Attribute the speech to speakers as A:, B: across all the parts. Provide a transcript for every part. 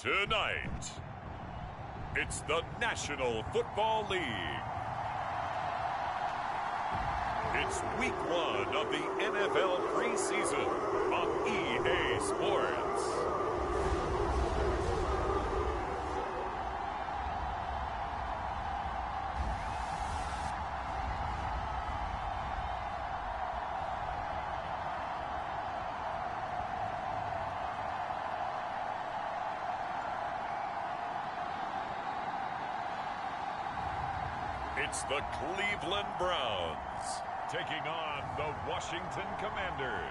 A: Tonight, it's the National Football League. It's week 1 of the NFL preseason on EA Sports. It's the Cleveland Browns taking on the Washington Commanders.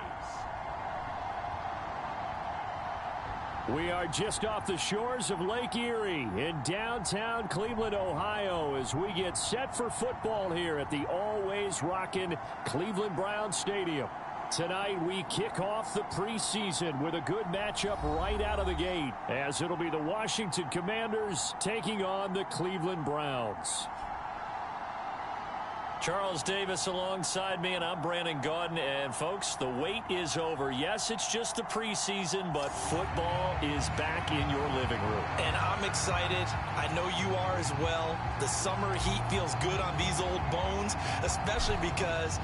B: We are just off the shores of Lake Erie in downtown Cleveland, Ohio, as we get set for football here at the always rockin' Cleveland Browns Stadium. Tonight, we kick off the preseason with a good matchup right out of the gate, as it'll be the Washington Commanders taking on the Cleveland Browns.
C: Charles Davis alongside me, and I'm Brandon Gaudin. And, folks, the wait is over. Yes, it's just the preseason, but football is back in your living room.
D: And I'm excited. I know you are as well. The summer heat feels good on these old bones, especially because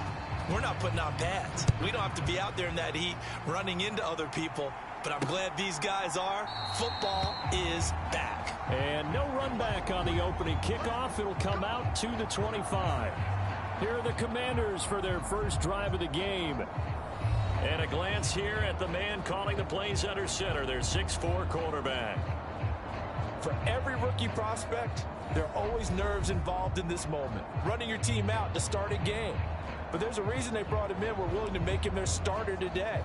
D: we're not putting on pads. We don't have to be out there in that heat running into other people. But I'm glad these guys are. Football is back.
B: And no run back on the opening kickoff. It'll come out to the 25. Here are the Commanders for their first drive of the game.
C: And a glance here at the man calling the plays under center, their 6'4" quarterback.
D: For every rookie prospect, there are always nerves involved in this moment. Running your team out to start a game. But there's a reason they brought him in. We're willing to make him their starter today.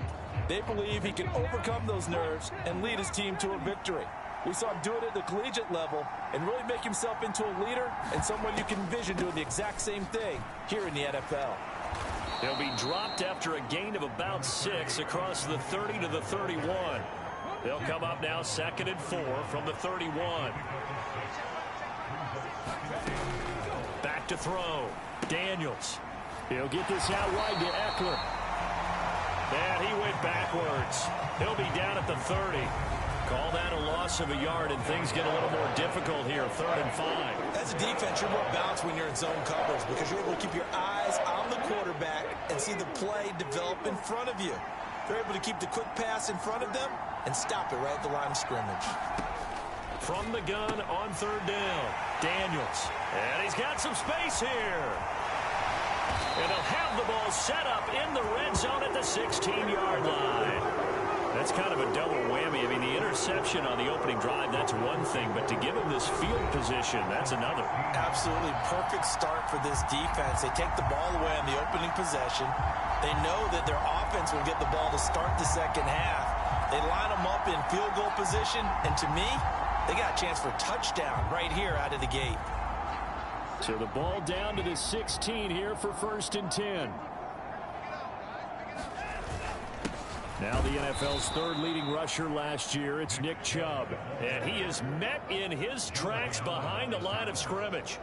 D: They believe he can overcome those nerves and lead his team to a victory. We saw him do it at the collegiate level and really make himself into a leader and someone you can envision doing the exact same thing here in the NFL.
C: He'll be dropped after a gain of about 6 across the 30 to the 31. They'll come up now 2nd and 4 from the 31. Back to throw. Daniels.
B: He'll get this out wide to Eckler.
C: And he went backwards. He'll be down at the 30. Call that a loss of a yard, and things get a little more difficult here, 3rd and 5.
D: As a defense, you're more balanced when you're in zone coverage because you're able to keep your eyes on the quarterback and see the play develop in front of you. They're able to keep the quick pass in front of them and stop it right at the line of scrimmage.
C: From the gun on 3rd down, Daniels. And he's got some space here. And he'll have the ball set up in the red zone at the 16-yard line. That's kind of a double whammy. I mean, the interception on the opening drive, that's one thing. But to give him this field position, that's another.
D: Absolutely perfect start for this defense. They take the ball away on the opening possession. They know that their offense will get the ball to start the second half. They line them up in field goal position. And to me, they got a chance for a touchdown right here out of the gate.
B: So the ball down to the 16 here for 1st and 10. Now the NFL's 3rd leading rusher last year, it's Nick Chubb.
C: And he is met in his tracks behind the line of scrimmage.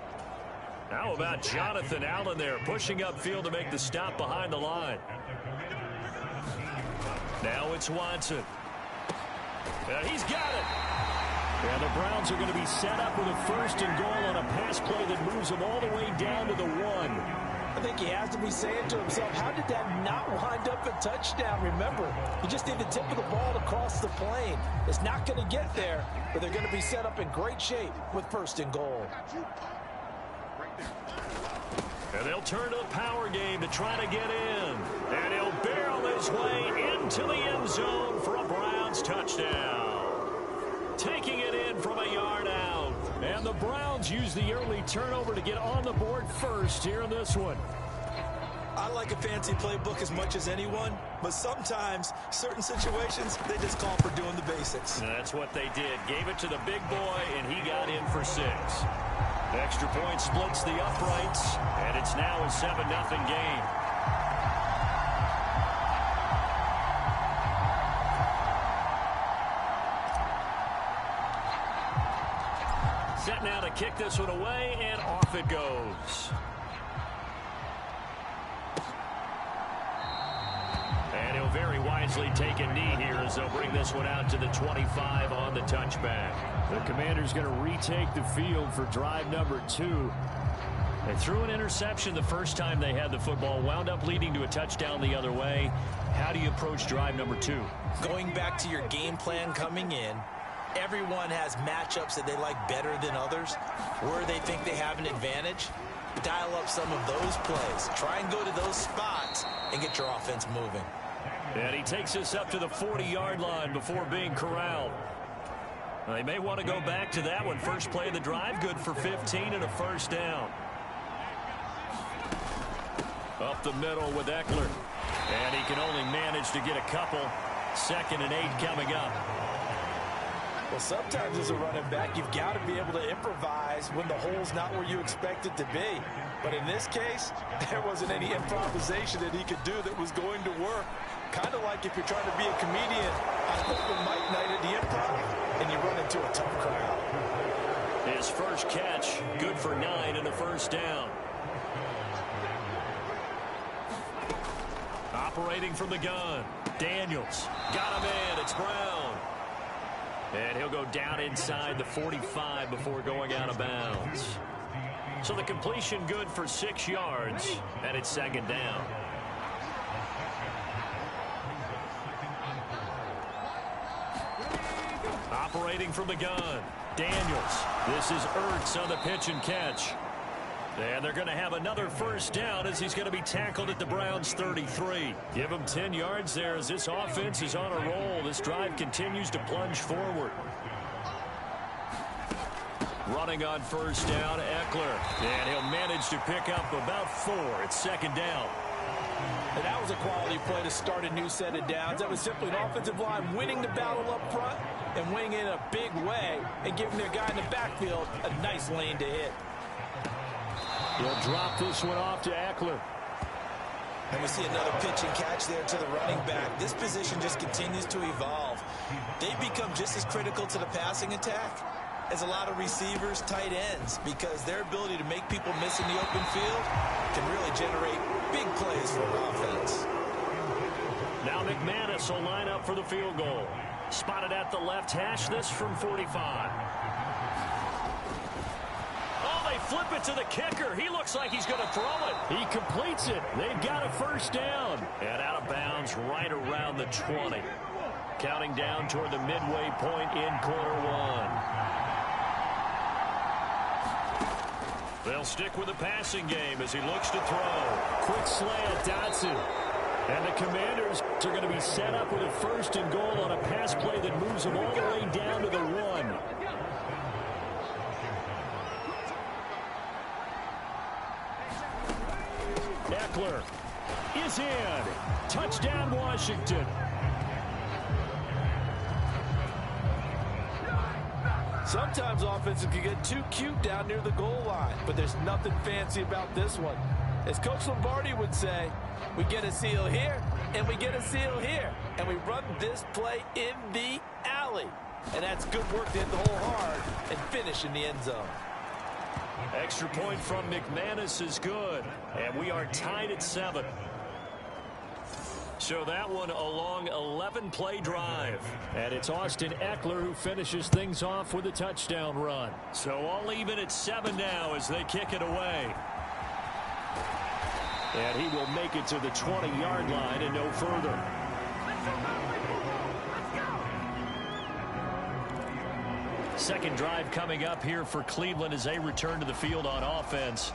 C: How about Jonathan Allen there, pushing upfield to make the stop behind the line. Now it's Watson. And he's got it.
B: And the Browns are going to be set up with a 1st and goal on a pass play that moves them all the way down to the 1.
D: I think he has to be saying to himself, how did that not wind up a touchdown? Remember, he just need the tip of the ball to cross the plane. It's not going to get there, but they're going to be set up in great shape with 1st and goal.
C: And they'll turn to the power game to try to get in. And he'll barrel his way into the end zone for a Browns touchdown. Taking it in from a yard out.
B: And the Browns use the early turnover to get on the board first here in this one.
D: I like a fancy playbook as much as anyone, but sometimes certain situations, they just call for doing the basics.
C: And that's what they did. Gave it to the big boy, and he got in for 6. Extra point splits the uprights, and it's now a 7-0 game. Set now to kick this one away, and off it goes. And he'll very wisely wisely take a knee here as they'll bring this one out to the 25 on the touchback.
B: The Commanders going to retake the field for drive number 2.
C: They threw an interception the first time they had the football, wound up leading to a touchdown the other way. How do you approach drive number 2?
D: Going back to your game plan coming in, everyone has matchups that they like better than others. Where they think they have an advantage, dial up some of those plays. Try and go to those spots and get your offense moving.
C: And he takes us up to the 40-yard line before being corralled. They may want to go back to that one. First play of the drive, good for 15 and a first down. Up the middle with Eckler. And he can only manage to get a couple. 2nd and 8 coming up.
D: Well, sometimes as a running back, you've got to be able to improvise when the hole's not where you expect it to be. But in this case, there wasn't any improvisation that he could do that was going to work. Kind of like if you're trying to be a comedian on open mic night at the Improv, and you run into a tough crowd.
C: His first catch, good for 9 and a first down. Operating from the gun, Daniels. Got him in, it's Brown. And he'll go down inside the 45 before going out of bounds. So the completion good for 6 yards, and it's 2nd down. Operating from the gun, Daniels. This is Ertz on the pitch and catch. And they're going to have another first down as he's going to be tackled at the Browns' 33. Give him 10 yards there as this offense is on a roll. This drive continues to plunge forward. Running on first down, Eckler. And he'll manage to pick up about 4. It's 2nd down.
D: And that was a quality play to start a new set of downs. That was simply an offensive line winning the battle up front and winning in a big way and giving their guy in the backfield a nice lane to hit.
B: He'll drop this one off to Eckler.
D: And we see another pitch and catch there to the running back. This position just continues to evolve. They become just as critical to the passing attack as a lot of receivers, tight ends, because their ability to make people miss in the open field can really generate big plays for an offense.
C: Now McManus will line up for the field goal. Spotted at the left hash, this from 45. Flip it to the kicker. He looks like he's going to throw it.
B: He completes it. They've got a first down.
C: And out of bounds right around the 20. Counting down toward the midway point in quarter 1. They'll stick with the passing game as he looks to throw.
B: Quick slant, Dotson. And the Commanders are going to be set up with a 1st and goal on a pass play that moves them all the way down to the 1. Eckler is in. Touchdown, Washington.
D: Sometimes offenses can get too cute down near the goal line, but there's nothing fancy about this one. As Coach Lombardi would say, we get a seal here, and we get a seal here, and we run this play in the alley. And that's good work to hit the hole hard and finish in the end zone.
C: Extra point from McManus is good, and we are tied at 7. So that one a long 11-play drive.
B: And it's Austin Eckler who finishes things off with a touchdown run.
C: So all even at 7 now as they kick it away.
B: And he will make it to the 20-yard line and no further.
C: Second drive coming up here for Cleveland as they return to the field on offense.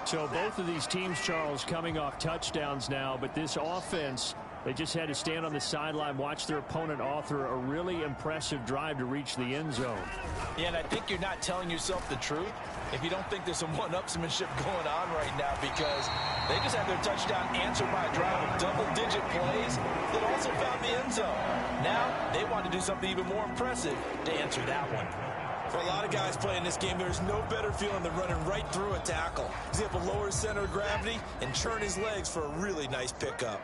B: So both of these teams, Charles, coming off touchdowns now, but this offense, they just had to stand on the sideline, watch their opponent author a really impressive drive to reach the end zone.
D: Yeah, and I think you're not telling yourself the truth if you don't think there's some one-upsmanship going on right now, because they just had their touchdown answered by a drive of double-digit plays that also found the end zone. Now they want to do something even more impressive to answer that one. For a lot of guys playing this game, there's no better feeling than running right through a tackle. He's able to lower his center of gravity and churn his legs for a really nice pickup.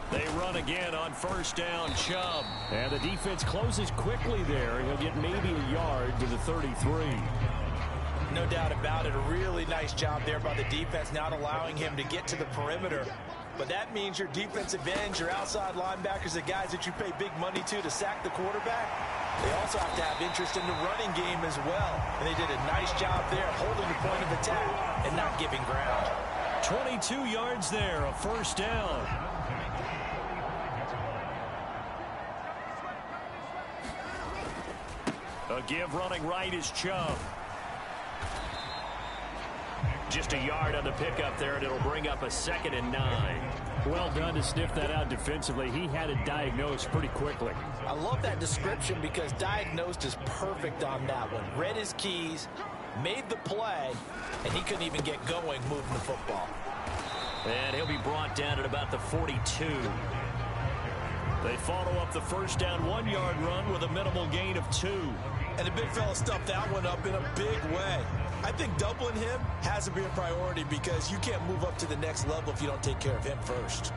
C: They run again on first down, Chubb.
B: And the defense closes quickly there. He'll get maybe a yard to the 33.
D: No doubt about it. A really nice job there by the defense, not allowing him to get to the perimeter But that means your defensive ends, your outside linebackers, the guys that you pay big money to sack the quarterback, they also have to have interest in the running game as well. And they did a nice job there holding the point of attack and not giving ground.
B: 22 yards there, a first down. A give running right is Chubb. Just a yard on the pickup there, and it'll bring up a 2nd and 9. Well done to sniff that out defensively. He had it diagnosed pretty quickly.
D: I love that description because diagnosed is perfect on that one. Read his keys, made the play, and he couldn't even get going moving the football.
B: And he'll be brought down at about the 42. They follow up the first down 1-yard run with a minimal gain of 2.
D: And the big fella stuffed that one up in a big way. I think doubling him has to be a priority because you can't move up to the next level if you don't take care of him first.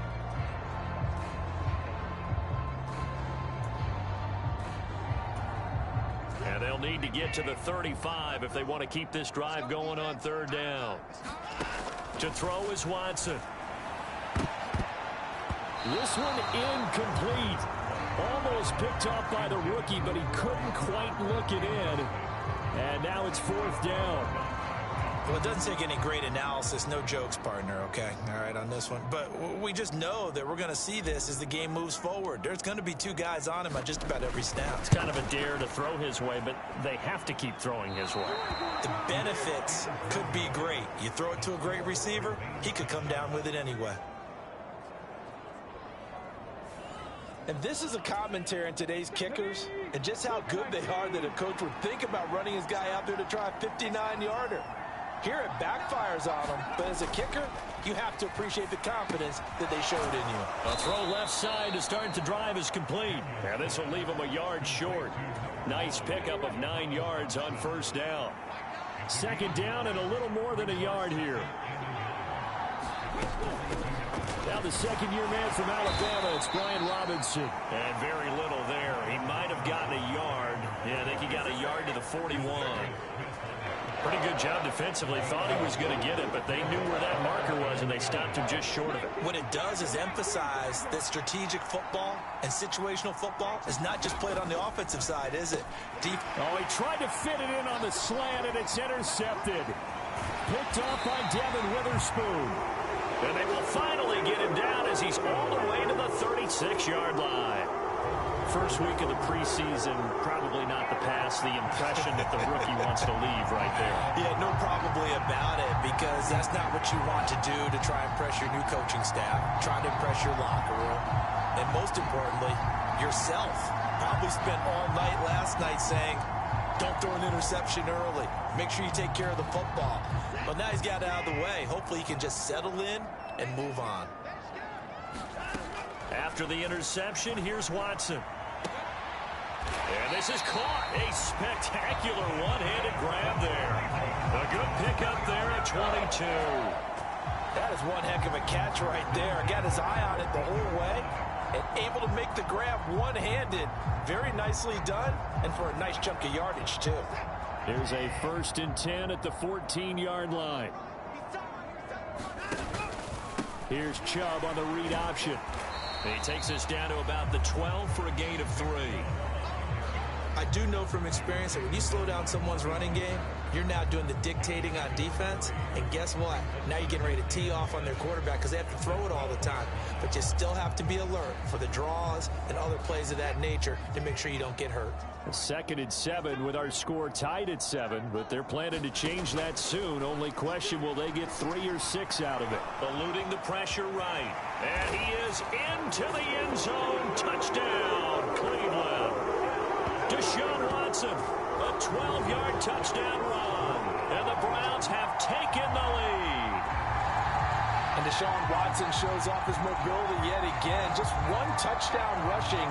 B: And they'll need to get to the 35 if they want to keep this drive going on 3rd down. To throw is Watson. This one incomplete. Almost picked off by the rookie, but he couldn't quite look it in. And now it's 4th down.
D: Well, it doesn't take any great analysis. No jokes, partner, okay? All right, on this one. But we just know that we're going to see this as the game moves forward. There's going to be 2 guys on him on just about every snap.
B: It's kind of a dare to throw his way, but they have to keep throwing his way.
D: The benefits could be great. You throw it to a great receiver, he could come down with it anyway. And this is a commentary on today's kickers and just how good they are that a coach would think about running his guy out there to try a 59-yarder. Here it backfires on him, but as a kicker, you have to appreciate the confidence that they showed in you.
B: A throw left side to start the drive is complete. And this will leave him a yard short. Nice pickup of 9 yards on 1st down. 2nd down and a little more than a yard here. Now the 2nd-year man from Alabama, it's Brian Robinson. And very little there. He might have gotten a yard. Yeah, I think he got a yard to the 41. Pretty good job defensively. Thought he was going to get it, but they knew where that marker was, and they stopped him just short of it.
D: What it does is emphasize that strategic football and situational football is not just played on the offensive side, is it?
B: Oh, he tried to fit it in on the slant, and it's intercepted. Picked off by Devin Witherspoon. And they will finally get him down as he's all the way to the 36-yard line. First week of the preseason, probably not the pass, the impression that the rookie wants to leave right there.
D: Yeah, no probably about it, because that's not what you want to do to try and impress your new coaching staff, try to impress your locker room, and most importantly, yourself. Probably spent all night last night saying, don't throw an interception early. Make sure you take care of the football. But now he's got it out of the way. Hopefully he can just settle in and move on.
B: After the interception, here's Watson. And this is caught. A spectacular one-handed grab there. A good pickup there at 22.
D: That is one heck of a catch right there. Got his eye on it the whole way and able to make the grab one-handed. Very nicely done, and for a nice chunk of yardage, too.
B: There's a 1st and 10 at the 14-yard line. Here's Chubb on the read option. He takes us down to about the 12 for a gain of 3.
D: I do know from experience that when you slow down someone's running game, you're now doing the dictating on defense. And guess what? Now you're getting ready to tee off on their quarterback because they have to throw it all the time. But you still have to be alert for the draws and other plays of that nature to make sure you don't get hurt.
B: 2nd and 7 with our score tied at 7, but they're planning to change that soon. Only question, will they get 3 or 6 out of it? Eluding the pressure right. And he is into the end zone. Touchdown, Cleveland. Deshaun Watson, a 12-yard touchdown run. And the Browns have taken the lead.
D: And Deshaun Watson shows off his mobility yet again. Just 1 touchdown rushing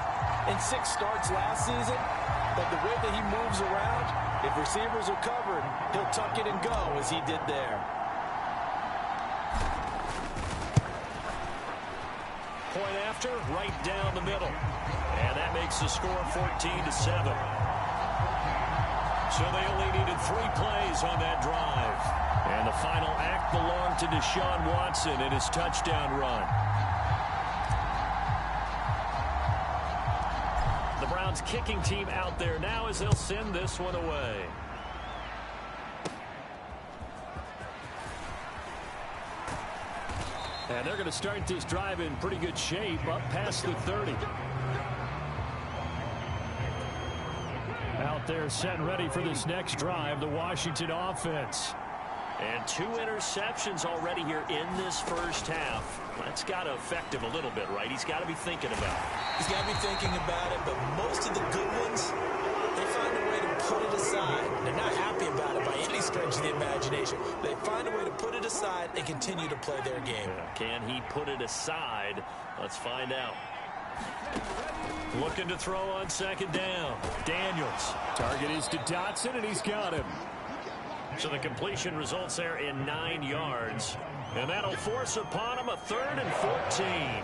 D: in 6 starts last season. But the way that he moves around, if receivers are covered, he'll tuck it and go as he did there.
B: Point after, right down the middle. And that makes the score 14-7.
C: So they only needed 3 plays on that drive. And the final act belonged to Deshaun Watson in his touchdown run. The Browns kicking team out there now as they'll send this one away. And they're going to start this drive in pretty good shape, up past the 30. Out there set and ready for this next drive, the Washington offense. And 2 interceptions already here in this first half. That's got to affect him a little bit, right? He's got to be thinking about it.
D: He's got to be thinking about it, but most of the good ones, they find a way to put it aside. They're not happy about it by any stretch of the imagination. They find a way to put it aside and continue to play their game.
C: Can he put it aside? Let's find out. Looking to throw on second down. Daniels.
B: Target is to Dotson, and he's got him.
C: So the completion results there in 9 yards. And that'll force upon him a 3rd and 14.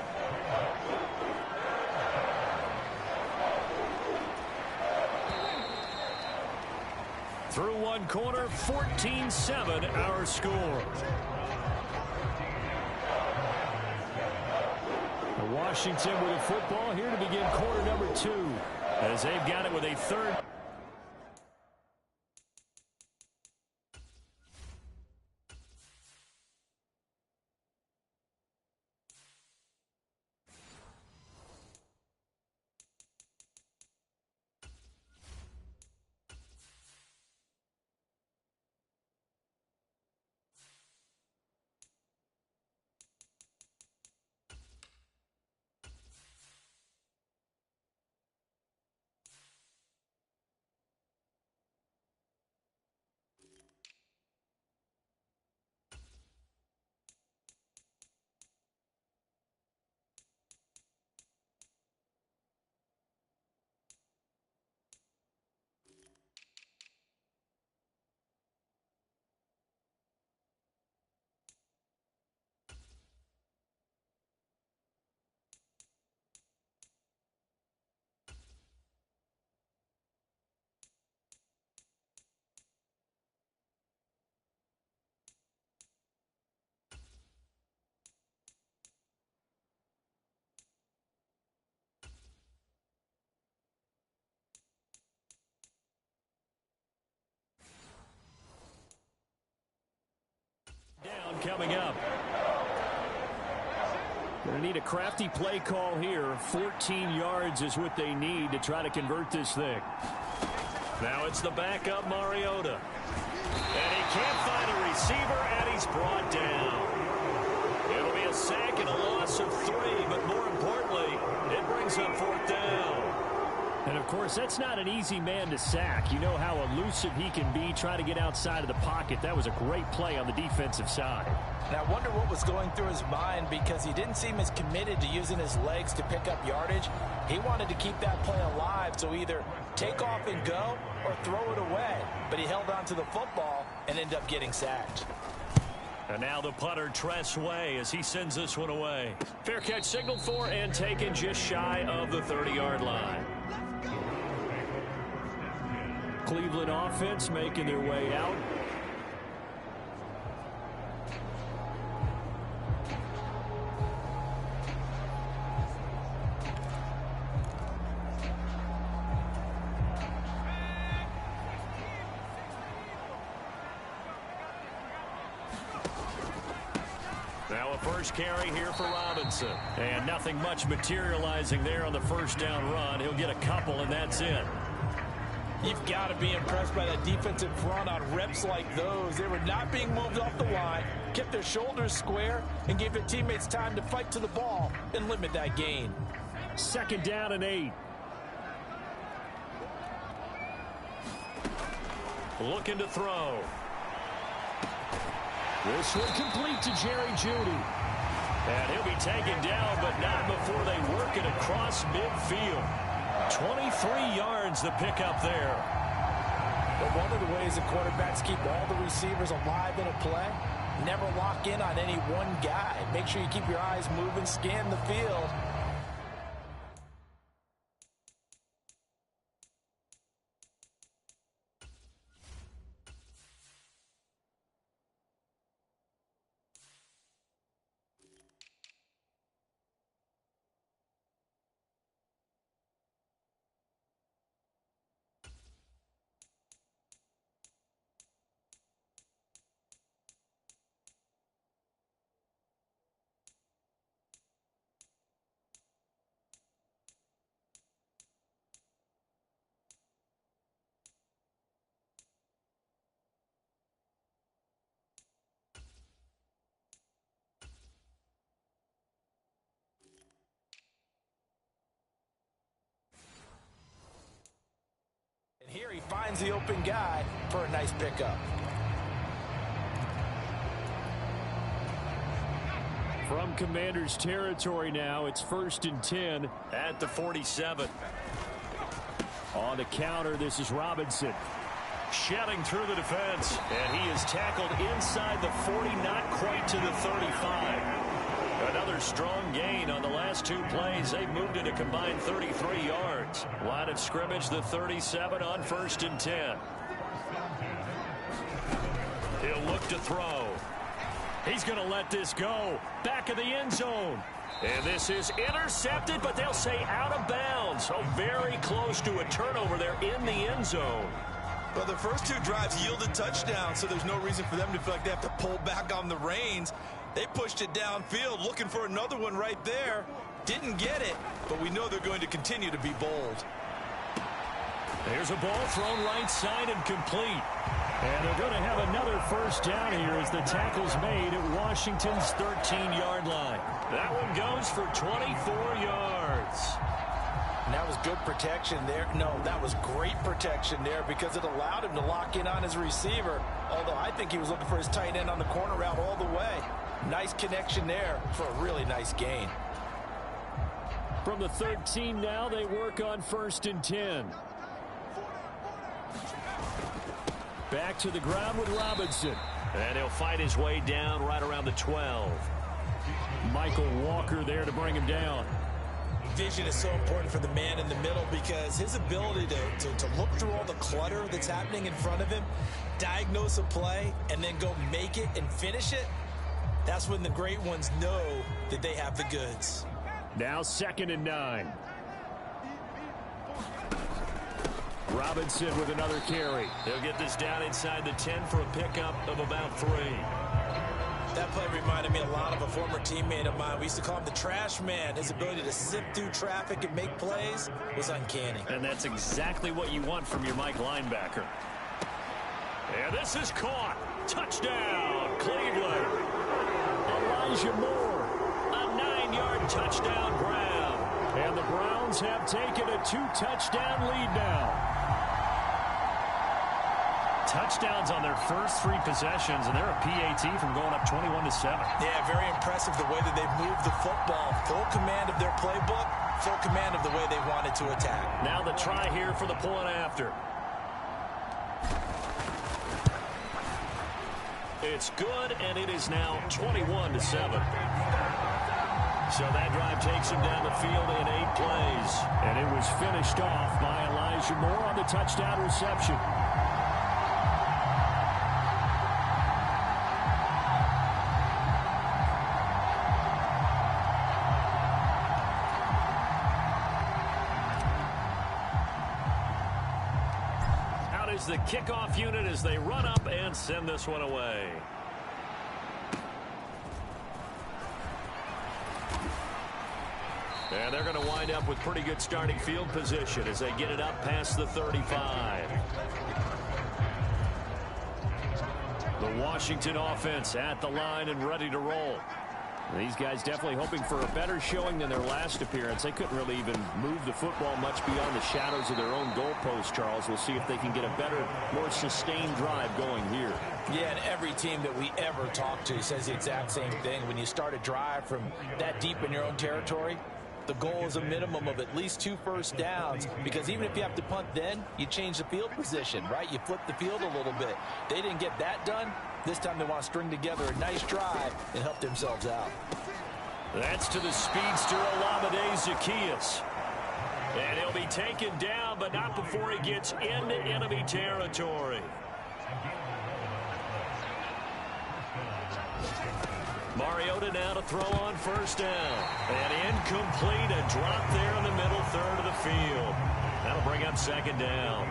C: Through one corner, 14-7 our score.
B: Washington with a football here to begin quarter number 2.
C: As they've got it with a 3rd.
B: Down coming up. Going to need a crafty play call here. 14 yards is what they need to try to convert this thing.
C: Now it's the backup Mariota. And he can't find a receiver, and he's brought down. It'll be a sack and a loss of 3, but more importantly, it brings up 4th down.
B: And, of course, that's not an easy man to sack. You know how elusive he can be trying to get outside of the pocket. That was a great play on the defensive side.
D: And I wonder what was going through his mind, because he didn't seem as committed to using his legs to pick up yardage. He wanted to keep that play alive, so either take off and go or throw it away. But he held on to the football and ended up getting sacked.
C: And now the punter, Tress Way, as he sends this one away. Fair catch signaled for and taken just shy of the 30-yard line.
B: Cleveland offense making their way out.
C: Now a first carry here for Robinson. And nothing much materializing there on the first down run. He'll get a couple, and that's it.
D: You've got to be impressed by that defensive front on reps like those. They were not being moved off the line, kept their shoulders square, and gave their teammates time to fight to the ball and limit that gain.
B: 2nd down and 8.
C: Looking to throw.
B: This one complete to Jerry Jeudy.
C: And he'll be taken down, but not before they work it across midfield. 23 yards the pickup there.
D: But one of the ways the quarterbacks keep all the receivers alive in a play, never lock in on any one guy. Make sure you keep your eyes moving, scan the field. finds the open guy for a nice pickup.
B: From Commander's territory now, it's 1st and 10
C: at the 47.
B: On the counter, this is Robinson.
C: Shedding through the defense, and he is tackled inside the 40, not quite to the 35. Another strong gain on the last 2 plays. They've moved it a combined 33 yards. Line of scrimmage, the 37 on 1st and 10. He'll look to throw. He's going to let this go. Back of the end zone. And this is intercepted, but they'll say out of bounds. So very close to a turnover there in the end zone.
D: Well, the first 2 drives yielded touchdowns, so there's no reason for them to feel like they have to pull back on the reins. They pushed it downfield, looking for another one right there. Didn't get it, but we know they're going to continue to be bold.
B: There's a ball thrown right side and complete. And they're going to have another 1st down here as the tackle's made at Washington's 13-yard line.
C: That one goes for 24 yards.
D: And that was good protection there. No, that was great protection there because it allowed him to lock in on his receiver, although I think he was looking for his tight end on the corner route all the way. Nice connection there for a really nice gain.
B: From the 13 now, they work on 1st and 10. Back to the ground with Robinson.
C: And he'll fight his way down right around the 12.
B: Michael Walker there to bring him down.
D: Vision is so important for the man in the middle because his ability to look through all the clutter that's happening in front of him, diagnose a play, and then go make it and finish it, that's when the great ones know that they have the goods.
B: Now 2nd and 9. Robinson with another carry.
C: He'll get this down inside the 10 for a pickup of about 3.
D: That play reminded me a lot of a former teammate of mine. We used to call him the trash man. His ability to sift through traffic and make plays was uncanny.
C: And that's exactly what you want from your Mike linebacker. And this is caught. Touchdown, Cleveland.
B: Elijah Moore.
C: A 9-yard touchdown grab.
B: And the Browns have taken a 2-touchdown lead now.
C: Touchdowns on their first 3 possessions, and they're a PAT from going up 21-7.
D: Yeah, very impressive the way that they've moved the football. Full command of their playbook, full command of the way they wanted to attack.
C: Now the try here for the point after. It's good, and it is now 21-7. So that drive takes him down the field in 8 plays.
B: And it was finished off by Elijah Moore on the touchdown reception.
C: Out is the kickoff unit as they run up and send this one away. And they're going to wind up with pretty good starting field position as they get it up past the 35. The Washington offense at the line and ready to roll. These guys definitely hoping for a better showing than their last appearance. They couldn't really even move the football much beyond the shadows of their own goalpost, Charles. We'll see if they can get a better, more sustained drive going here.
D: Yeah, and every team that we ever talk to says the exact same thing. When you start a drive from that deep in your own territory, the goal is a minimum of at least 2 first downs, because even if you have to punt then, you change the field position, right? You flip the field a little bit. They didn't get that done. This time they want to string together a nice drive and help themselves out.
C: That's to the speedster Olamide Zaccheaus. And he'll be taken down, but not before he gets into enemy territory. Mariota now to throw on first down. And incomplete, a drop there in the middle third of the field. That'll bring up second down.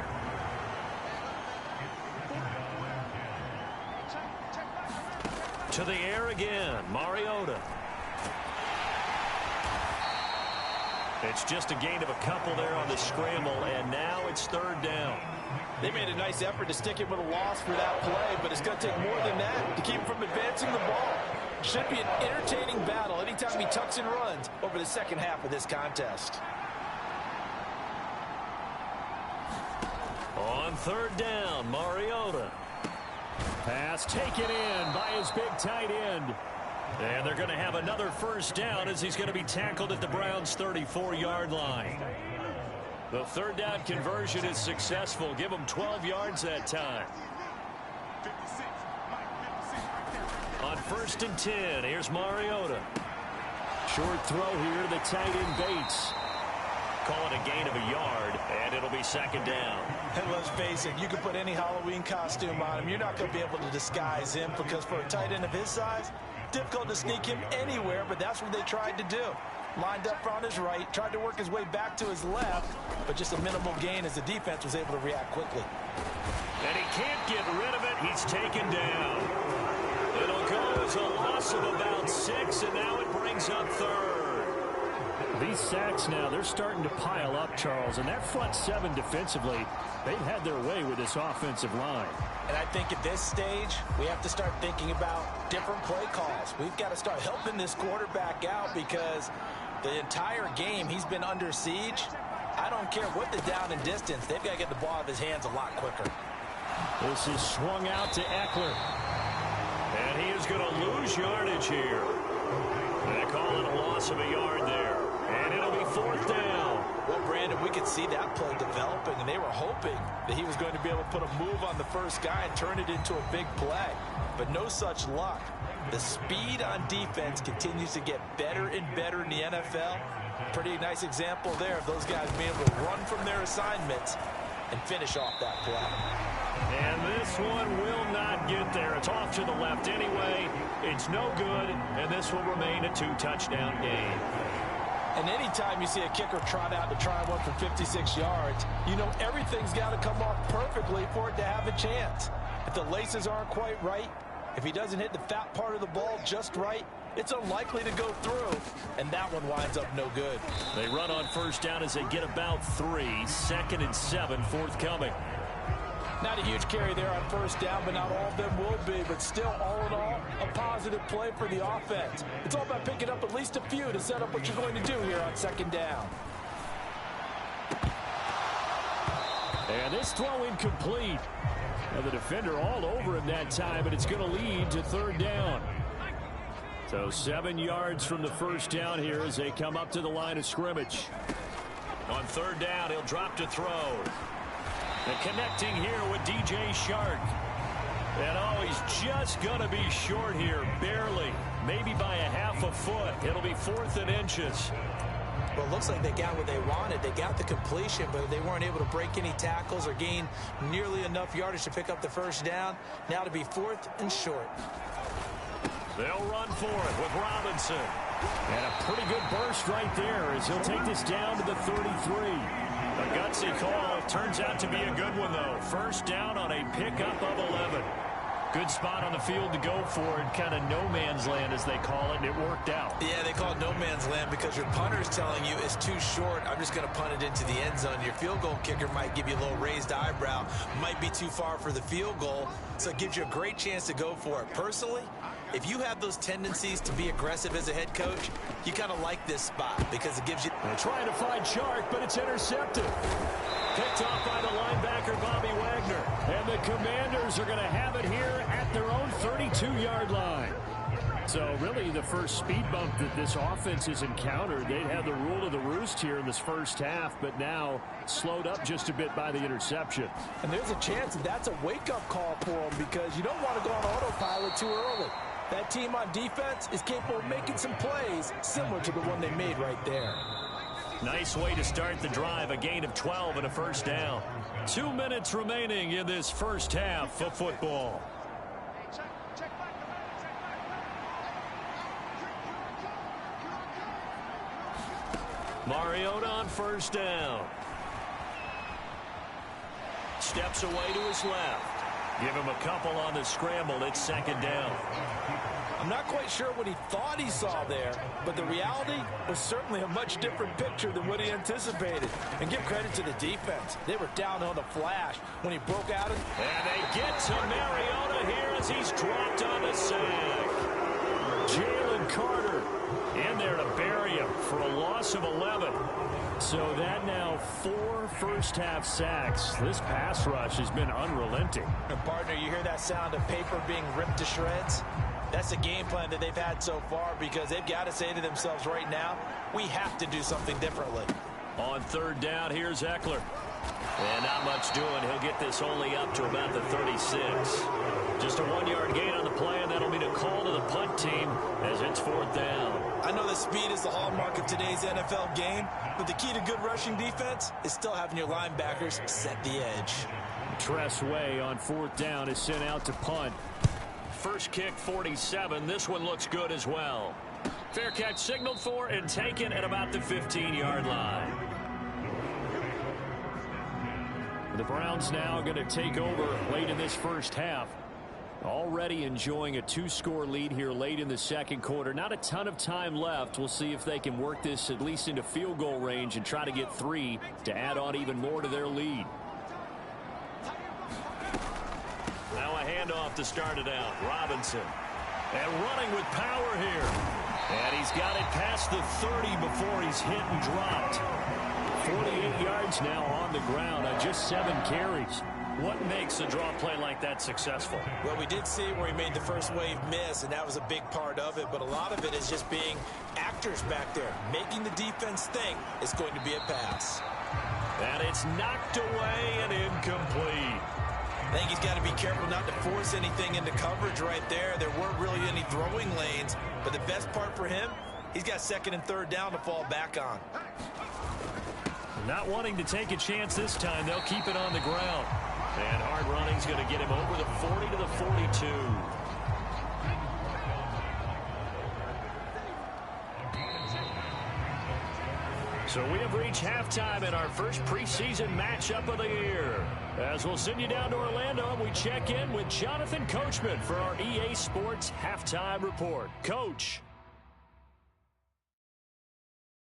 C: To the air again, Mariota. It's just a gain of a couple there on the scramble, and now it's third down.
D: They made a nice effort to stick him with a loss for that play, but it's going to take more than that to keep him from advancing the ball. Should be an entertaining battle anytime he tucks and runs over the second half of this contest.
C: On third down, Mariota.
B: Pass taken in by his big tight end.
C: And they're going to have another first down as he's going to be tackled at the Browns' 34-yard line. The third down conversion is successful. Give them 12 yards that time. On 1st and 10, here's Mariota.
B: Short throw here to the tight end Bates.
C: Call it a gain of a yard, and it'll be 2nd down.
D: And let's face it, you can put any Halloween costume on him. You're not going to be able to disguise him because for a tight end of his size, difficult to sneak him anywhere, but that's what they tried to do. Lined up on his right, tried to work his way back to his left, but just a minimal gain as the defense was able to react quickly.
C: And he can't get rid of it. He's taken down. It'll go as a loss of about 6, and now it brings up 3rd.
B: These sacks now, they're starting to pile up, Charles, and that front 7 defensively, they've had their way with this offensive line.
D: And I think at this stage, we have to start thinking about different play calls. We've got to start helping this quarterback out because the entire game he's been under siege. I don't care what the down and distance, they've got to get the ball out of his hands a lot quicker.
B: This is swung out to Eckler.
C: And he is going to lose yardage here. They call it a loss of a yard there. And it'll be 4th down.
D: Well, Brandon, we could see that play developing, and they were hoping that he was going to be able to put a move on the first guy and turn it into a big play. But no such luck. The speed on defense continues to get better and better in the NFL. Pretty nice example there of those guys being able to run from their assignments and finish off that play.
C: And this one will not get there. It's off to the left anyway. It's no good, and this will remain a 2-touchdown game.
D: And anytime you see a kicker trot out to try one for 56 yards, you know everything's got to come off perfectly for it to have a chance. If the laces aren't quite right, if he doesn't hit the fat part of the ball just right, it's unlikely to go through, and that one winds up no good.
C: They run on first down as they get about 3. 2nd and 7 forthcoming.
D: Not a huge carry there on first down, but not all of them will be. But still, all in all, a positive play for the offense. It's all about picking up at least a few to set up what you're going to do here on 2nd down.
B: And this throw incomplete. Now the defender all over him that time, but it's going to lead to 3rd down. So 7 yards from the first down here as they come up to the line of scrimmage.
C: On 3rd down, he'll drop to throw. And connecting here with DJ Shark. And oh, he's just going to be short here, barely. Maybe by a half a foot. It'll be 4th and inches.
D: Well, it looks like they got what they wanted. They got the completion, but they weren't able to break any tackles or gain nearly enough yardage to pick up the first down. Now to be 4th and short.
C: They'll run for it with Robinson.
B: And a pretty good burst right there as he'll take this down to the 33.
C: A gutsy call. Turns out to be a good one, though. First down on a pickup of 11. Good spot on the field to go for it. Kind of no man's land, as they call it, and it worked out.
D: Yeah, they call it no man's land because your punter's telling you it's too short. I'm just going to punt it into the end zone. Your field goal kicker might give you a little raised eyebrow. Might be too far for the field goal, so it gives you a great chance to go for it. Personally, if you have those tendencies to be aggressive as a head coach, you kind of like this spot because it gives you...
B: They're trying to find Shark, but it's intercepted. Picked off by the linebacker, Bobby Wagner. And the Commanders are going to have it here at their own 32-yard line. So really the first speed bump that this offense has encountered. They'd had the rule of the roost here in this first half, but now slowed up just a bit by the interception.
D: And there's a chance that that's a wake-up call for them because you don't want to go on autopilot too early. That team on defense is capable of making some plays similar to the one they made right there.
C: Nice way to start the drive, a gain of 12 and a first down. 2 minutes remaining in this first half of football. Mariota on first down. Steps away to his left. Give him a couple on the scramble. It's 2nd down.
D: I'm not quite sure what he thought he saw there, but the reality was certainly a much different picture than what he anticipated. And give credit to the defense. They were down on the flash when he broke out.
C: And they get to Mariota here as he's dropped on the sack.
B: Jalen Carter in there to bury him for a loss of 11. So that now 4 first-half sacks. This pass rush has been unrelenting.
D: And partner, you hear that sound of paper being ripped to shreds? That's the game plan that they've had so far, because they've got to say to themselves right now, we have to do something differently.
C: On third down, here's Eckler. And not much doing. He'll get this only up to about the 36. Just a 1-yard gain on the play, and that'll be a call to the punt team as it's 4th down.
D: I know that speed is the hallmark of today's NFL game, but the key to good rushing defense is still having your linebackers set the edge.
B: Tress Way on 4th down is sent out to punt.
C: First kick, 47. This one looks good as well. Fair catch signaled for and taken at about the 15-yard line.
B: The Browns now going to take over late in this first half. Already enjoying a 2-score lead here late in the second quarter. Not a ton of time left. We'll see if they can work this at least into field goal range and try to get 3 to add on even more to their lead.
C: Now a handoff to start it out. Robinson. And running with power here. And he's got it past the 30 before he's hit and dropped.
B: 48 yards now on the ground on just 7 carries.
C: What makes a draw play like that successful?
D: Well, we did see where he made the first wave miss, and that was a big part of it. But a lot of it is just being actors back there, making the defense think it's going to be a pass.
C: And it's knocked away and incomplete.
D: I think he's got to be careful not to force anything into coverage right there. There weren't really any throwing lanes, but the best part for him, he's got 2nd and 3rd down to fall back on.
C: Not wanting to take a chance this time, they'll keep it on the ground. And hard running's going to get him over the 40 to the 42. So we have reached halftime in our first preseason matchup of the year. As we'll send you down to Orlando, and we check in with Jonathan Coachman for our EA Sports Halftime Report. Coach.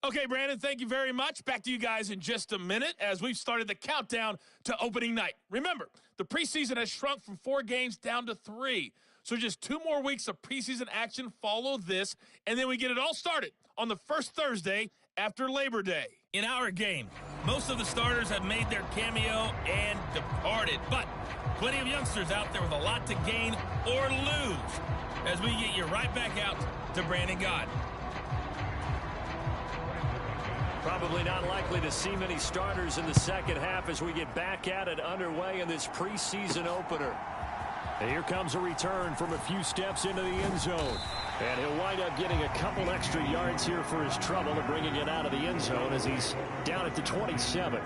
E: Okay, Brandon, thank you very much. Back to you guys in just a minute as we've started the countdown to opening night. Remember, the preseason has shrunk from 4 games down to 3. So just 2 more weeks of preseason action follow this, and then we get it all started on the first Thursday after Labor Day. In our game, most of the starters have made their cameo and departed, but plenty of youngsters out there with a lot to gain or lose as we get you right back out to Brandon Gott.
C: Probably not likely to see many starters in the second half as we get back at it underway in this preseason opener.
B: And here comes a return from a few steps into the end zone. And he'll wind up getting a couple extra yards here for his trouble and bringing it out of the end zone as he's down at the 27.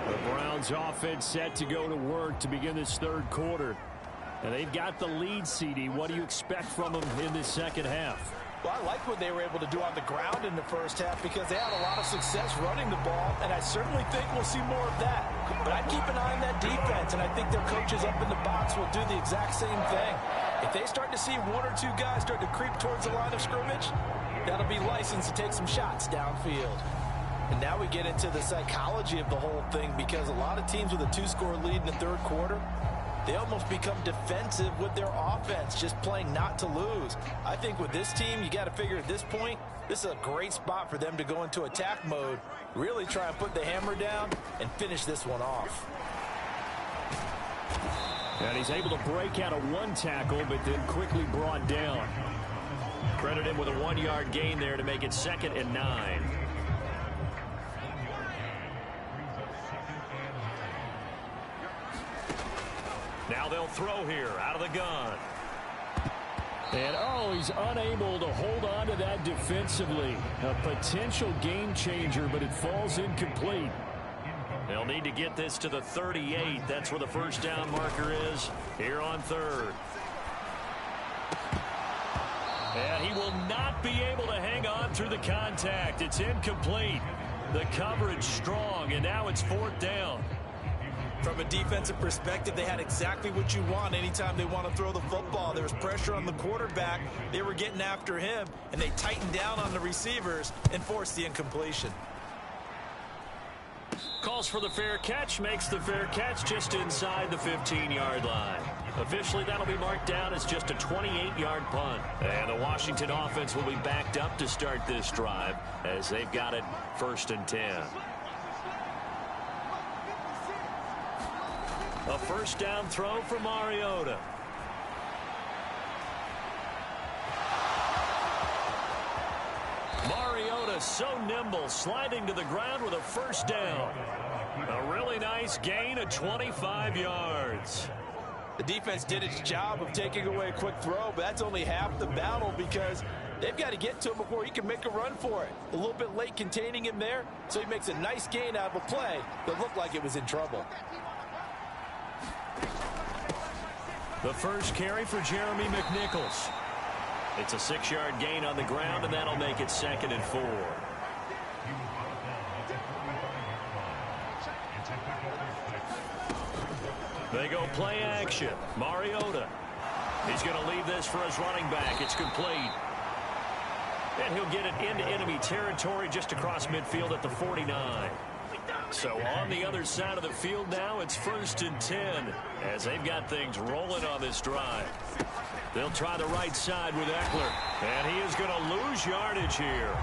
B: The Browns offense set to go to work to begin this third quarter. And they've got the lead, CD. What do you expect from them in this second half?
D: Well, I like what they were able to do on the ground in the first half because they had a lot of success running the ball, and I certainly think we'll see more of that. But I'd keep an eye on that defense, and I think their coaches up in the box will do the exact same thing. If they start to see 1 or 2 guys start to creep towards the line of scrimmage, that'll be licensed to take some shots downfield. And now we get into the psychology of the whole thing because a lot of teams with a 2-score lead in the third quarter, they almost become defensive with their offense, just playing not to lose. I think with this team, you got to figure at this point, this is a great spot for them to go into attack mode, really try and put the hammer down and finish this one off.
B: And he's able to break out of 1 tackle, but then quickly brought down.
C: Credit him with a 1-yard gain there to make it 2nd and 9. Now they'll throw here out of the gun.
B: And, he's unable to hold on to that defensively. A potential game changer, but it falls incomplete.
C: They'll need to get this to the 38. That's where the first down marker is here on 3rd. And he will not be able to hang on through the contact. It's incomplete. The coverage strong, and now it's 4th down.
D: From a defensive perspective, they had exactly what you want anytime they want to throw the football. There was pressure on the quarterback. They were getting after him, and they tightened down on the receivers and forced the incompletion.
C: calls for the fair catch, makes the fair catch just inside the 15-yard line. Officially, that'll be marked down as just a 28-yard punt. And the Washington offense will be backed up to start this drive as they've got it 1st and 10. A first down throw for Mariota. Mariota so nimble, sliding to the ground with a first down. A really nice gain of 25 yards.
D: The defense did its job of taking away a quick throw, but that's only half the battle because they've got to get to him before he can make a run for it. A little bit late containing him there, so he makes a nice gain out of a play that looked like it was in trouble.
C: The first carry for Jeremy McNichols. It's a 6-yard gain on the ground, and that'll make it 2nd and 4. They go play action. Mariota. He's going to leave this for his running back. It's complete. And he'll get it into enemy territory just across midfield at the 49. So on the other side of the field now, it's 1st and 10 as they've got things rolling on this drive. They'll try the right side with Eckler, and he is going to lose yardage here.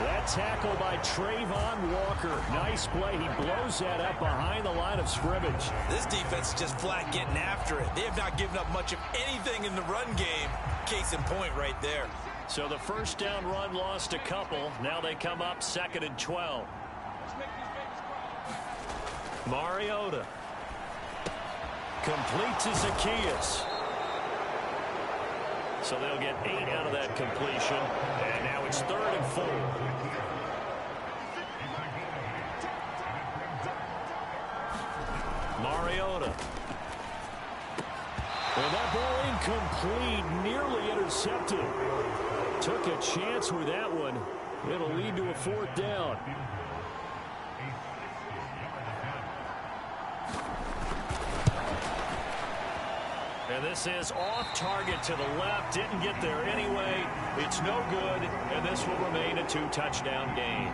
B: That tackle by Trayvon Walker. Nice play. He blows that up behind the line of scrimmage.
D: This defense is just flat getting after it. They have not given up much of anything in the run game. Case in point right there.
C: So the first down run lost a couple. Now they come up 2nd and 12. Mariota. Complete to Zacchaeus. So they'll get 8 out of that completion. And now it's 3rd and 4. Mariota.
B: And that ball incomplete, nearly intercepted. Took a chance with that one. It'll lead to a 4th down.
C: And this is off target to the left. Didn't get there anyway. It's no good, and this will remain a 2-touchdown game.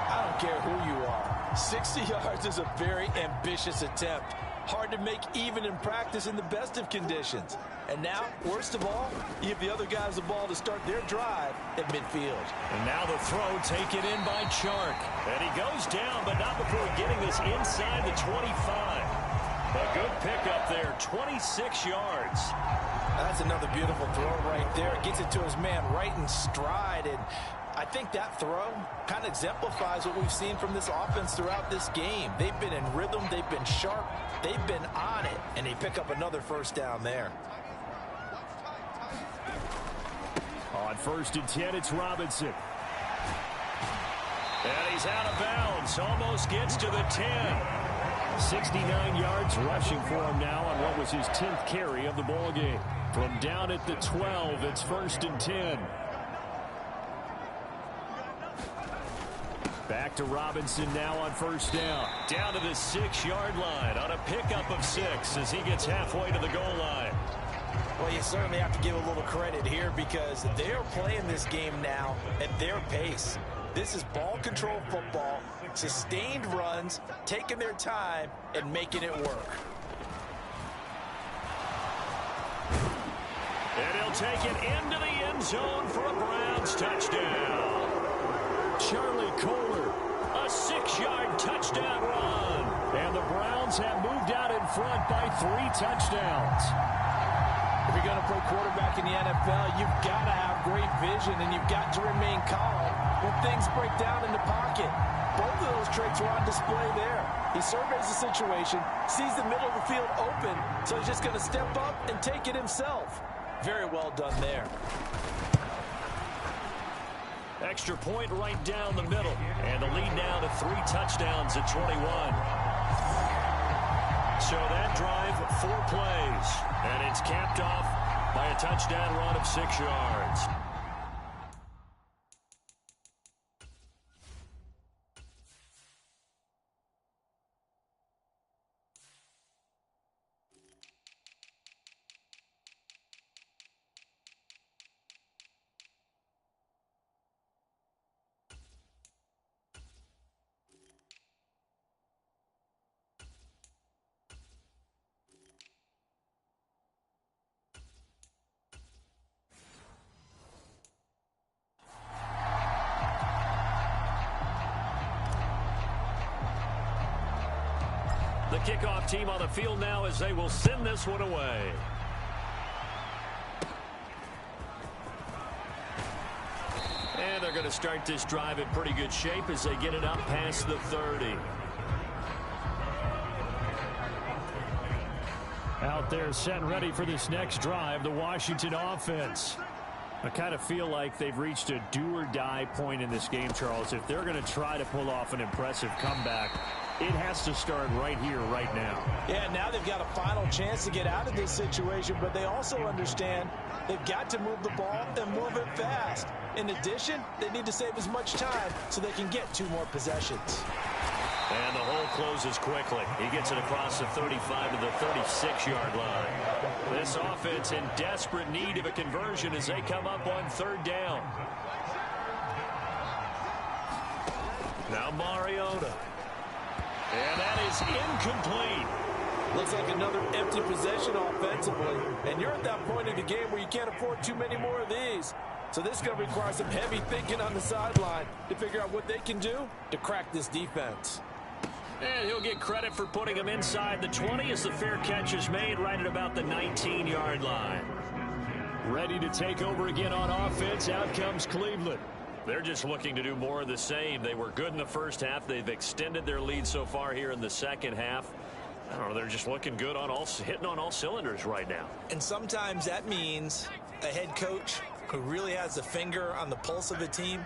D: I don't care who you are. 60 yards is a very ambitious attempt. Hard to make even in practice in the best of conditions. And now, worst of all, you give the other guys the ball to start their drive at midfield.
C: And now the throw taken in by Chark. And he goes down, but not before getting this inside the 25. A good pickup there, 26 yards.
D: That's another beautiful throw right there. Gets it to his man right in stride. And I think that throw kind of exemplifies what we've seen from this offense throughout this game. They've been in rhythm. They've been sharp. They've been on it. And they pick up another first down there.
B: On 1st and 10, it's Robinson.
C: And he's out of bounds. Almost gets to the 10.
B: 69 yards rushing for him now on what was his 10th carry of the ball game. From down at the 12, it's 1st and 10. Back to Robinson now on 1st down.
C: Down to the 6-yard line on a pickup of 6 as he gets halfway to the goal line.
D: Well, you certainly have to give a little credit here because they're playing this game now at their pace. This is ball control football, sustained runs, taking their time, and making it work.
C: And he'll take it into the end zone for a Browns touchdown.
B: Charlie Kohler.
C: A 6-yard touchdown run.
B: And the Browns have moved out in front by 3 touchdowns.
D: If you're going to play quarterback in the NFL, you've got to have great vision, and you've got to remain calm when things break down in the pocket. Both of those traits are on display there. He surveys the situation, sees the middle of the field open, so he's just going to step up and take it himself. Very well done there.
C: Extra point right down the middle. And the lead now to 3 touchdowns at 21. So that drive, 4 plays. And it's capped off by a touchdown run of 6 yards. The kickoff team on the field now as they will send this one away. And they're going to start this drive in pretty good shape as they get it up past the 30.
B: Out there set and ready for this next drive, the Washington offense. I kind of feel like they've reached a do-or-die point in this game, Charles. If they're going to try to pull off an impressive comeback, it has to start right here, right now.
D: Yeah, now they've got a final chance to get out of this situation, but they also understand they've got to move the ball and move it fast. In addition, they need to save as much time so they can get 2 more possessions.
C: And the hole closes quickly. He gets it across the 35 to the 36-yard line. This offense in desperate need of a conversion as they come up on 3rd down. Now Mariota. And that is incomplete.
D: Looks like another empty possession offensively. And you're at that point in the game where you can't afford too many more of these. So this is going to require some heavy thinking on the sideline to figure out what they can do to crack this defense.
C: And he'll get credit for putting him inside the 20 as the fair catch is made right at about the 19-yard line.
B: Ready to take over again on offense. Out comes Cleveland.
C: They're just looking to do more of the same. They were good in the first half. They've extended their lead so far here in the second half. I don't know, they're just looking good on hitting on all cylinders right now.
F: And sometimes that means a head coach who really has a finger on the pulse of a team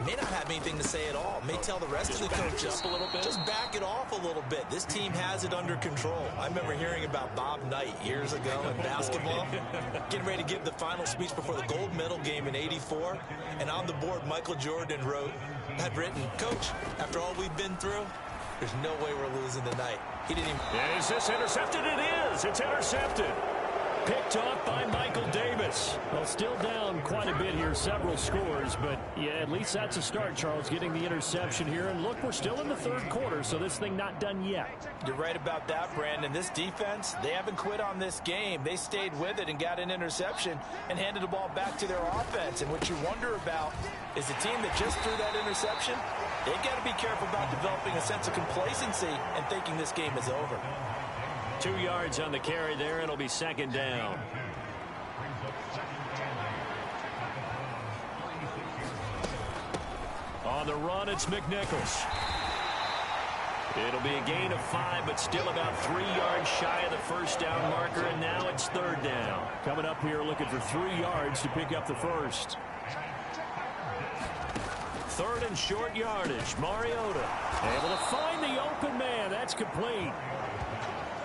F: may not have anything to say at all. May tell the rest of the coaches,
C: a little bit.
F: Just back it off a little bit. This team has it under control. I remember hearing about Bob Knight years ago in basketball, getting ready to give the final speech before the gold medal game in '84. And on the board, Michael Jordan had written, "Coach, after all we've been through, there's no way we're losing tonight." He didn't even...
C: Is this intercepted? It is. It's intercepted.
B: Picked off by Michael Davis. Well, still down quite a bit here, several scores, but yeah, at least that's a start, Charles, getting the interception here. And look, we're still in the 3rd quarter, so this thing not done yet.
D: You're right about that, Brandon. This defense, they haven't quit on this game. They stayed with it and got an interception and handed the ball back to their offense. And what you wonder about is the team that just threw that interception, they've got to be careful about developing a sense of complacency and thinking this game is over.
C: 2 yards on the carry there. It'll be 2nd down. On the run, it's McNichols. It'll be a gain of 5, but still about 3 yards shy of the 1st down marker, and now it's 3rd down.
B: Coming up here looking for 3 yards to pick up the 1st.
C: 3rd and short yardage. Mariota
B: able to find the open man. That's complete.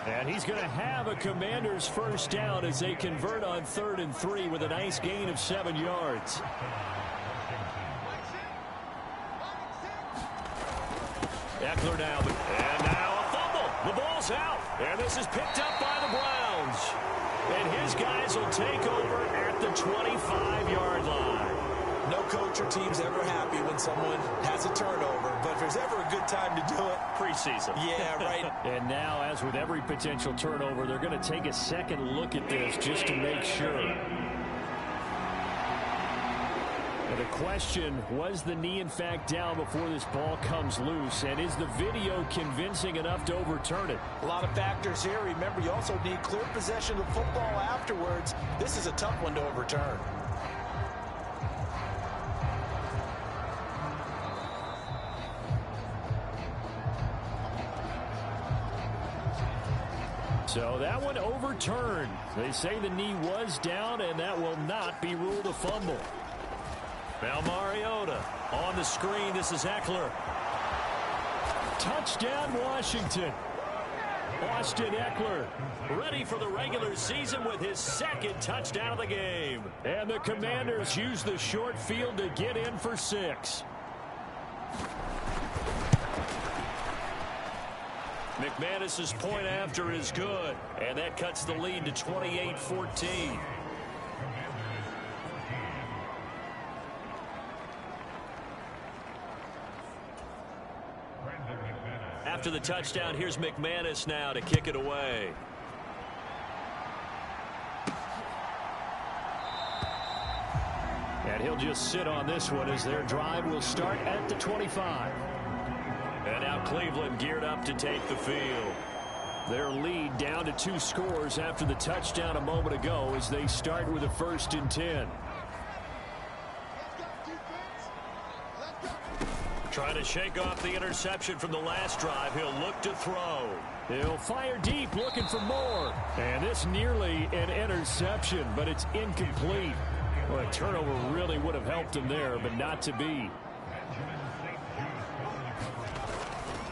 B: And he's going to have a Commanders 1st down as they convert on 3rd and 3 with a nice gain of 7 yards.
C: Eckler now. And now a fumble. The ball's out. And this is picked up by the Browns. And his guys will take over at the 25-yard line.
F: No coach or team's ever happy when someone has a turnover, but if there's ever a good time to do it,
C: preseason.
F: Yeah, right.
B: And now, as with every potential turnover, they're going to take a second look at this just to make sure. Now the question, was the knee in fact down before this ball comes loose? And is the video convincing enough to overturn it?
D: A lot of factors here. Remember, you also need clear possession of football afterwards. This is a tough one to overturn.
B: So that one overturned. They say the knee was down, and that will not be ruled a fumble.
C: Now Mariota on the screen. This is Eckler.
B: Touchdown, Washington. Austin Eckler
C: Ready for the regular season with his 2nd touchdown of the game.
B: And the Commanders use the short field to get in for 6.
C: McManus's point after is good, and that cuts the lead to 28-14. After the touchdown, here's McManus now to kick it away.
B: And he'll just sit on this one as their drive will start at the 25.
C: And now Cleveland geared up to take the field.
B: Their lead down to 2 scores after the touchdown a moment ago as they start with a 1st and 10.
C: Trying to shake off the interception from the last drive. He'll look to throw.
B: He'll fire deep, looking for more. And this nearly an interception, but it's incomplete. Well, a turnover really would have helped him there, but not to be.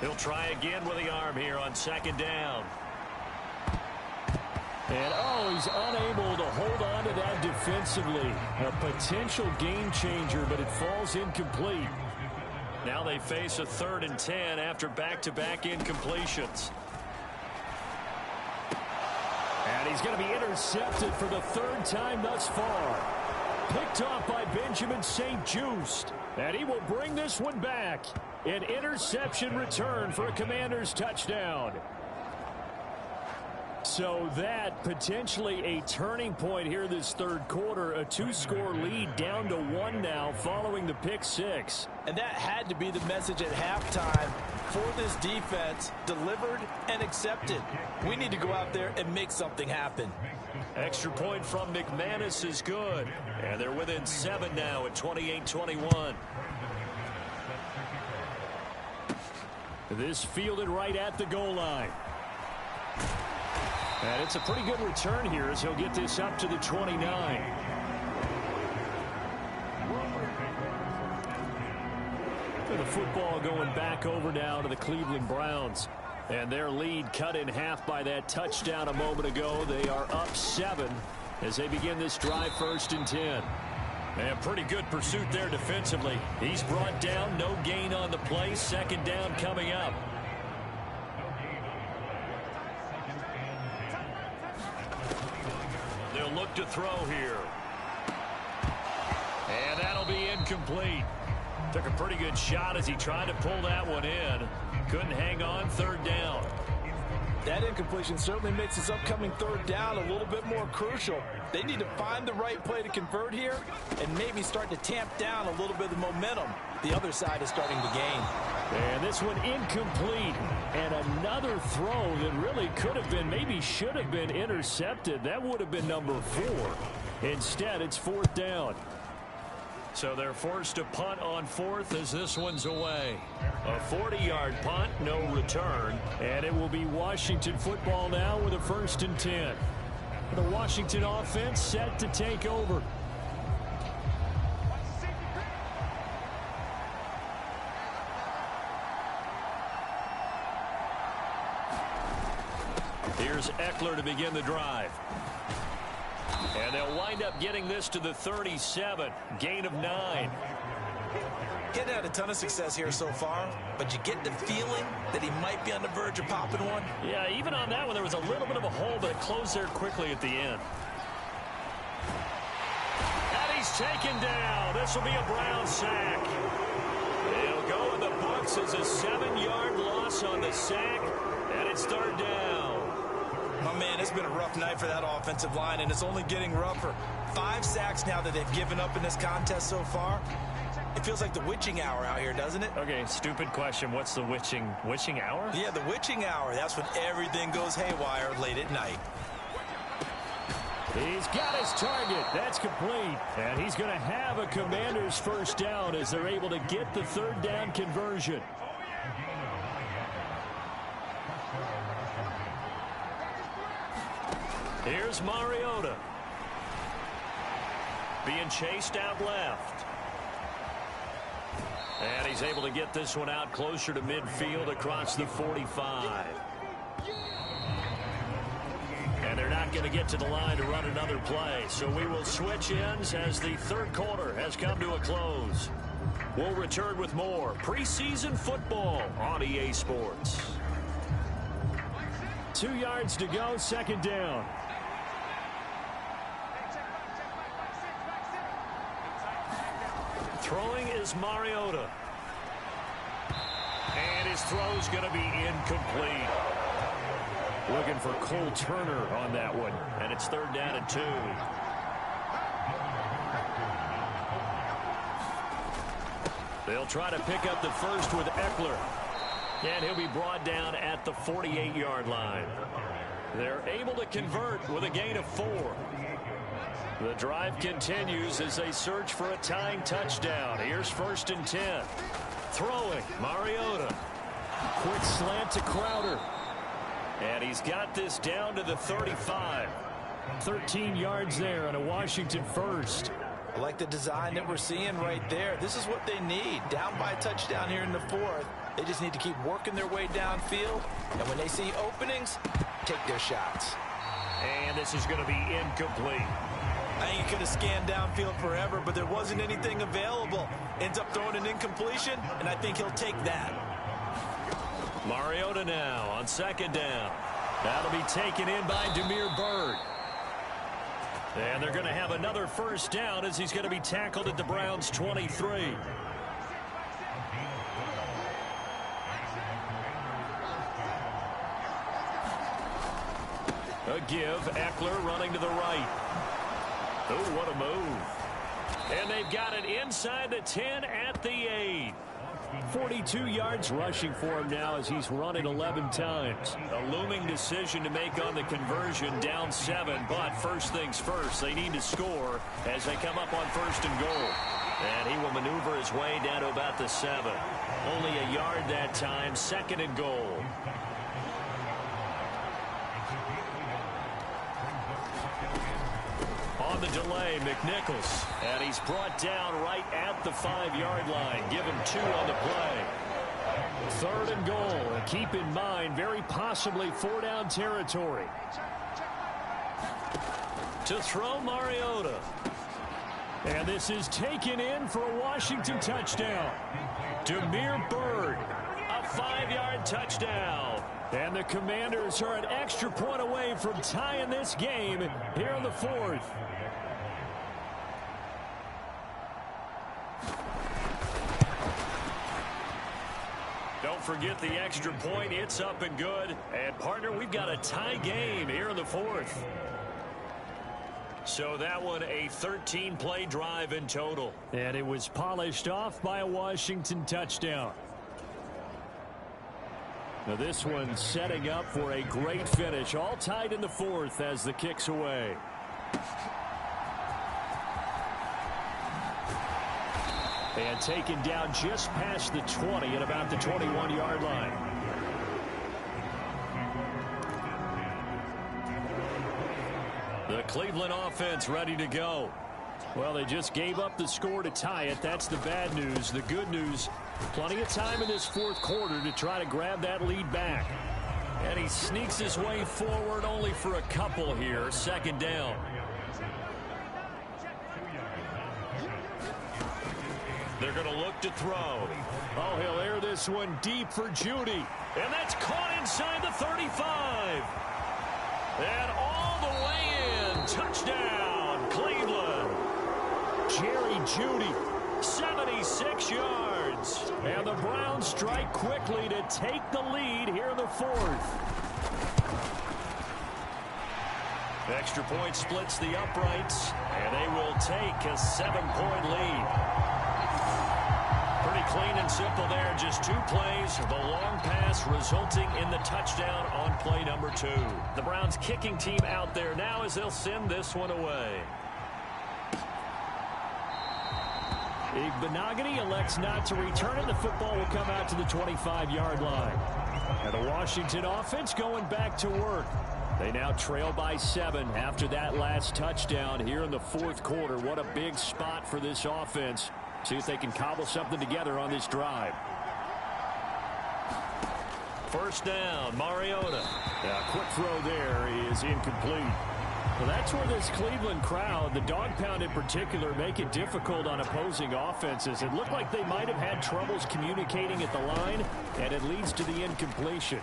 C: He'll try again with the arm here on 2nd down.
B: And, oh, he's unable to hold on to that defensively. A potential game changer, but it falls incomplete.
C: Now they face a 3rd and 10 after back-to-back incompletions.
B: And he's going to be intercepted for the 3rd time thus far. Picked off by Benjamin St-Juste. And he will bring this one back. An interception return for a Commanders touchdown. So that potentially a turning point here this 3rd quarter. A 2-score lead down to 1 now following the pick 6.
D: And that had to be the message at halftime for this defense. Delivered and accepted. We need to go out there and make something happen.
C: Extra point from McManus is good. And they're within 7 now at 28-21.
B: This fielded right at the goal line. And it's a pretty good return here as he'll get this up to the 29. The football going back over now to the Cleveland Browns. And their lead cut in half by that touchdown a moment ago. They are up 7 as they begin this drive 1st and 10.
C: And pretty good pursuit there defensively. He's brought down, no gain on the play. 2nd down coming up. They'll look to throw here. And that'll be incomplete. Took a pretty good shot as he tried to pull that one in. Couldn't hang on. 3rd down.
D: That incompletion certainly makes his upcoming 3rd down a little bit more crucial. They need to find the right play to convert here and maybe start to tamp down a little bit of the momentum the other side is starting to gain.
B: And this one incomplete. And another throw that really could have been, maybe should have been intercepted. That would have been number 4. Instead, it's 4th down.
C: So they're forced to punt on 4th as this one's away. A 40-yard punt, no return.
B: And it will be Washington football now with a 1st and 10. The Washington offense set to take over.
C: Here's Eckler to begin the drive. And they'll wind up getting this to the 37. Gain of 9.
F: Getting had a ton of success here so far, but you get the feeling that he might be on the verge of popping one.
C: Yeah, even on that one, there was a little bit of a hole, but it closed there quickly at the end. And he's taken down. This will be a Brown sack. It'll go in the books as a 7-yard loss on the sack, and it's 3rd down.
F: My man, it's been a rough night for that offensive line, and it's only getting rougher. 5 sacks now that they've given up in this contest so far. It feels like the witching hour out here, doesn't it?
C: Okay, stupid question. What's the witching hour?
F: Yeah, the witching hour. That's when everything goes haywire late at night.
B: He's got his target. That's complete. And he's going to have a Commanders 1st down as they're able to get the 3rd down conversion.
C: Here's Mariota. Being chased out left. And he's able to get this one out closer to midfield across the 45. And they're not going to get to the line to run another play. So we will switch ends as the 3rd quarter has come to a close. We'll return with more preseason football on EA Sports.
B: 2 yards to go, 2nd down.
C: Throwing is Mariota. And his throw's going to be incomplete.
B: Looking for Cole Turner on that one.
C: And it's 3rd down and 2. They'll try to pick up the 1st with Eckler. And he'll be brought down at the 48-yard line. They're able to convert with a gain of 4. The drive continues as they search for a tying touchdown. Here's 1st and 10. Throwing, Mariota.
B: Quick slant to Crowder.
C: And he's got this down to the 35.
B: 13 yards there on a Washington first.
D: I like the design that we're seeing right there. This is what they need. Down by a touchdown here in the 4th. They just need to keep working their way downfield. And when they see openings, take their shots.
C: And this is going to be incomplete.
F: I think he could have scanned downfield forever, but there wasn't anything available. Ends up throwing an incompletion, and I think he'll take that.
C: Mariota now on 2nd down.
B: That'll be taken in by Demir Byrd.
C: And they're going to have another 1st down as he's going to be tackled at the Browns' 23. A give, Eckler running to the right. Oh, what a move. And they've got it inside the 10 at the 8.
B: 42 yards rushing for him now as he's run it 11 times.
C: A looming decision to make on the conversion, down 7. But first things first, they need to score as they come up on 1st and goal. And he will maneuver his way down to about the 7. Only a yard that time, 2nd and goal. On the delay, McNichols. And he's brought down right at the 5-yard line. Give him 2 on the play.
B: 3rd and goal. And keep in mind, very possibly 4-down territory.
C: To throw, Mariota.
B: And this is taken in for a Washington touchdown.
C: Demir Byrd, a 5-yard touchdown.
B: And the Commanders are an extra point away from tying this game here in the 4th.
C: Don't forget the extra point. It's up and good. And, partner, we've got a tie game here in the 4th. So that one a 13-play drive in total.
B: And it was polished off by a Washington touchdown. Now this one setting up for a great finish. All tied in the 4th as the kick's away. And taken down just past the 20 at about the 21-yard line.
C: The Cleveland offense ready to go.
B: Well, they just gave up the score to tie it. That's the bad news. The good news, plenty of time in this 4th quarter to try to grab that lead back.
C: And he sneaks his way forward only for a couple here. 2nd down. They're going to look to throw.
B: Oh, he'll air this one deep for Judy.
C: And that's caught inside the 35. And all the way in. Touchdown, Cleveland.
B: Jerry Judy.
C: 76 yards.
B: And the Browns strike quickly to take the lead here in the 4th.
C: Extra point splits the uprights, and they will take a 7-point lead. Pretty clean and simple there. Just 2 plays. The long pass resulting in the touchdown on play number 2. The Browns kicking team out there now as they'll send this one away.
B: Igbenogany elects not to return it. The football will come out to the 25-yard line. And the Washington offense going back to work. They now trail by 7 after that last touchdown here in the 4th quarter. What a big spot for this offense. See if they can cobble something together on this drive.
C: 1st down, Mariota.
B: Quick throw there is incomplete. Well, that's where this Cleveland crowd, the dog pound in particular, make it difficult on opposing offenses. It looked like they might have had troubles communicating at the line, and it leads to the incompletion.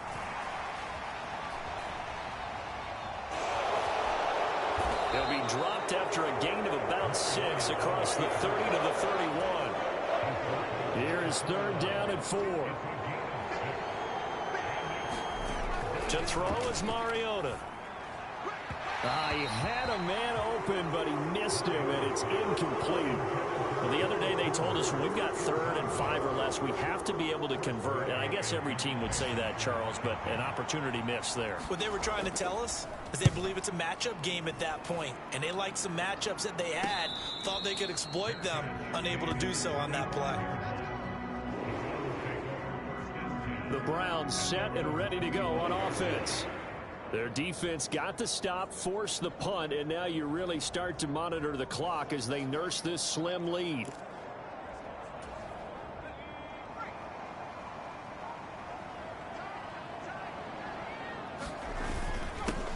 C: They'll be dropped after a gain of about 6 across the 30 to the 31.
B: Here is 3rd down and 4.
C: To throw is Mariota.
B: He had a man open, but he missed him, and it's incomplete.
C: Well, the other day they told us when we've got 3rd and 5 or less, we have to be able to convert. And I guess every team would say that, Charles, but an opportunity missed there.
F: What they were trying to tell us is they believe it's a matchup game at that point, and they liked some matchups that they had, thought they could exploit them, unable to do so on that play.
B: The Browns set and ready to go on offense. Their defense got the stop, forced the punt, and now you really start to monitor the clock as they nurse this slim lead.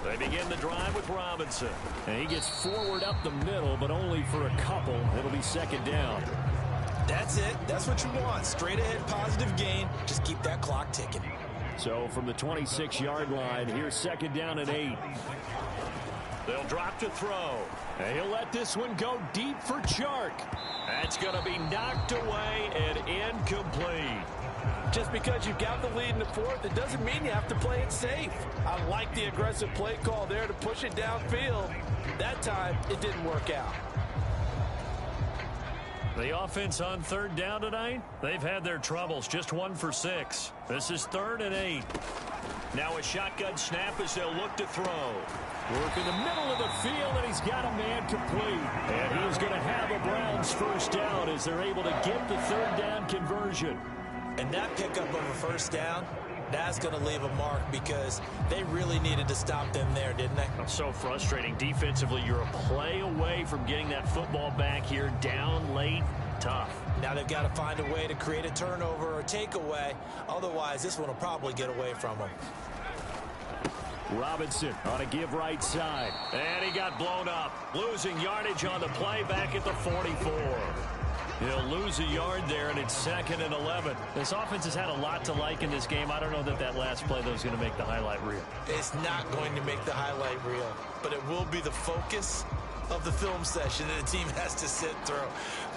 C: They begin the drive with Robinson.
B: And he gets forward up the middle, but only for a couple. It'll be 2nd down.
F: That's it. That's what you want. Straight ahead, positive gain. Just keep that clock ticking.
B: So from the 26-yard line, here's 2nd down and 8.
C: They'll drop to throw.
B: And he'll let this one go deep for Chark.
C: That's going to be knocked away and incomplete.
D: Just because you've got the lead in the 4th, it doesn't mean you have to play it safe. I like the aggressive play call there to push it downfield. That time, it didn't work out.
C: The offense on 3rd down tonight, they've had their troubles. Just 1 for 6. This is 3rd and 8. Now a shotgun snap as they'll look to throw.
B: Work in the middle of the field, and he's got a man complete. And he is going to have a Browns 1st down as they're able to get the 3rd down conversion.
F: And that pickup of a 1st down, that's going to leave a mark because they really needed to stop them there, didn't they?
C: So frustrating. Defensively, you're a play away from getting that football back here. Down late, tough.
F: Now they've got to find a way to create a turnover or takeaway. Otherwise, this one will probably get away from them.
B: Robinson on a give right side.
C: And he got blown up. Losing yardage on the play back at the 44. He'll lose a yard there, and it's 2nd and 11. This offense has had a lot to like in this game. I don't know that last play, though, is going to make the highlight reel.
F: It's not going to make the highlight reel, but it will be the focus of the film session that the team has to sit through.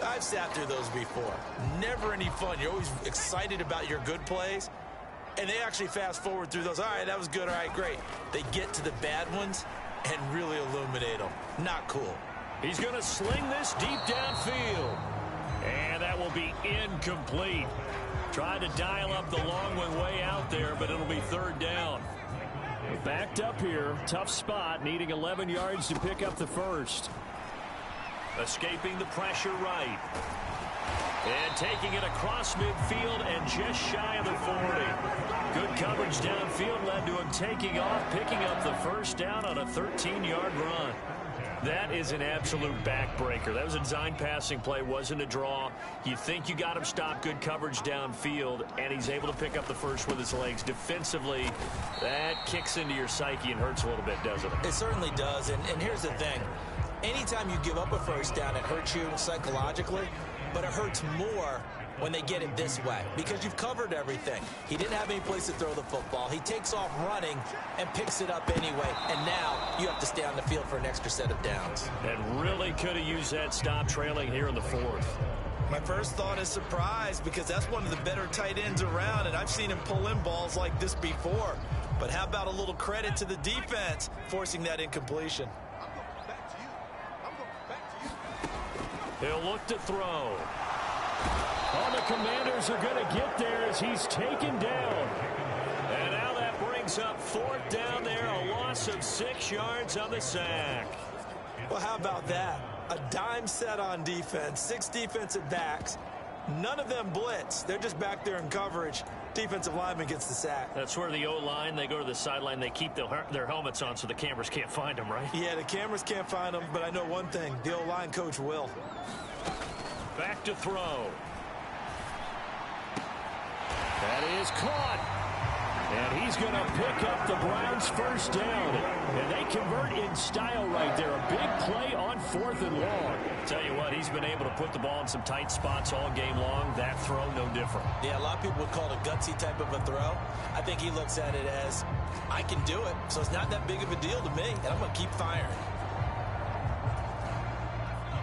F: I've sat through those before. Never any fun. You're always excited about your good plays, and they actually fast forward through those. All right, that was good. All right, great. They get to the bad ones and really illuminate them. Not cool.
C: He's going to sling this deep downfield. And that will be incomplete. Tried to dial up the long one way out there, but it'll be 3rd down.
B: Backed up here. Tough spot. Needing 11 yards to pick up the 1st.
C: Escaping the pressure right. And taking it across midfield and just shy of the 40. Good coverage downfield led to him taking off, picking up the 1st down on a 13-yard run. That is an absolute backbreaker. That was a design passing play, wasn't a draw. You think you got him stopped, good coverage downfield, and he's able to pick up the 1st with his legs. Defensively, that kicks into your psyche and hurts a little bit, doesn't it?
F: It certainly does, and here's the thing. Anytime you give up a 1st down, it hurts you psychologically, but it hurts more when they get it this way because you've covered everything. He didn't have any place to throw the football. He takes off running and picks it up anyway, and now you have to stay on the field for an extra set of downs.
C: And really could have used that stop trailing here in the 4th.
F: My first thought is surprise because that's one of the better tight ends around, and I've seen him pull in balls like this before. But how about a little credit to the defense forcing that incompletion?
C: He'll look to throw.
B: All the Commanders are going to get there as he's taken down.
C: And now that brings up 4th down there, a loss of 6 yards on the sack.
F: Well, how about that? A dime set on defense, 6 defensive backs. None of them blitz. They're just back there in coverage. Defensive lineman gets the sack.
C: That's where the O-line, they go to the sideline, they keep their helmets on so the cameras can't find them, right?
F: Yeah, the cameras can't find them, but I know one thing. The O-line coach will.
C: Back to throw.
B: That is caught. And he's going to pick up the Browns' 1st down. And they convert in style right there. A big play on 4th and long.
C: Tell you what, he's been able to put the ball in some tight spots all game long. That throw, no different.
F: Yeah, a lot of people would call it a gutsy type of a throw. I think he looks at it as, I can do it, so it's not that big of a deal to me, and I'm going to keep firing.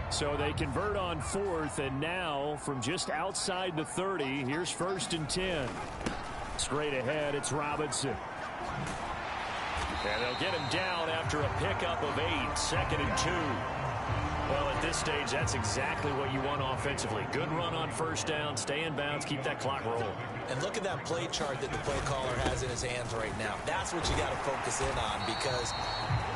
B: So they convert on 4th, and now from just outside the 30, here's 1st and 10. Straight ahead, it's Robinson.
C: And they'll get him down after a pickup of 8, 2nd and 2. Well, at this stage, that's exactly what you want offensively. Good run on first down, stay in bounds, keep that clock rolling.
F: And look at that play chart that the play caller has in his hands right now. That's what you got to focus in on, because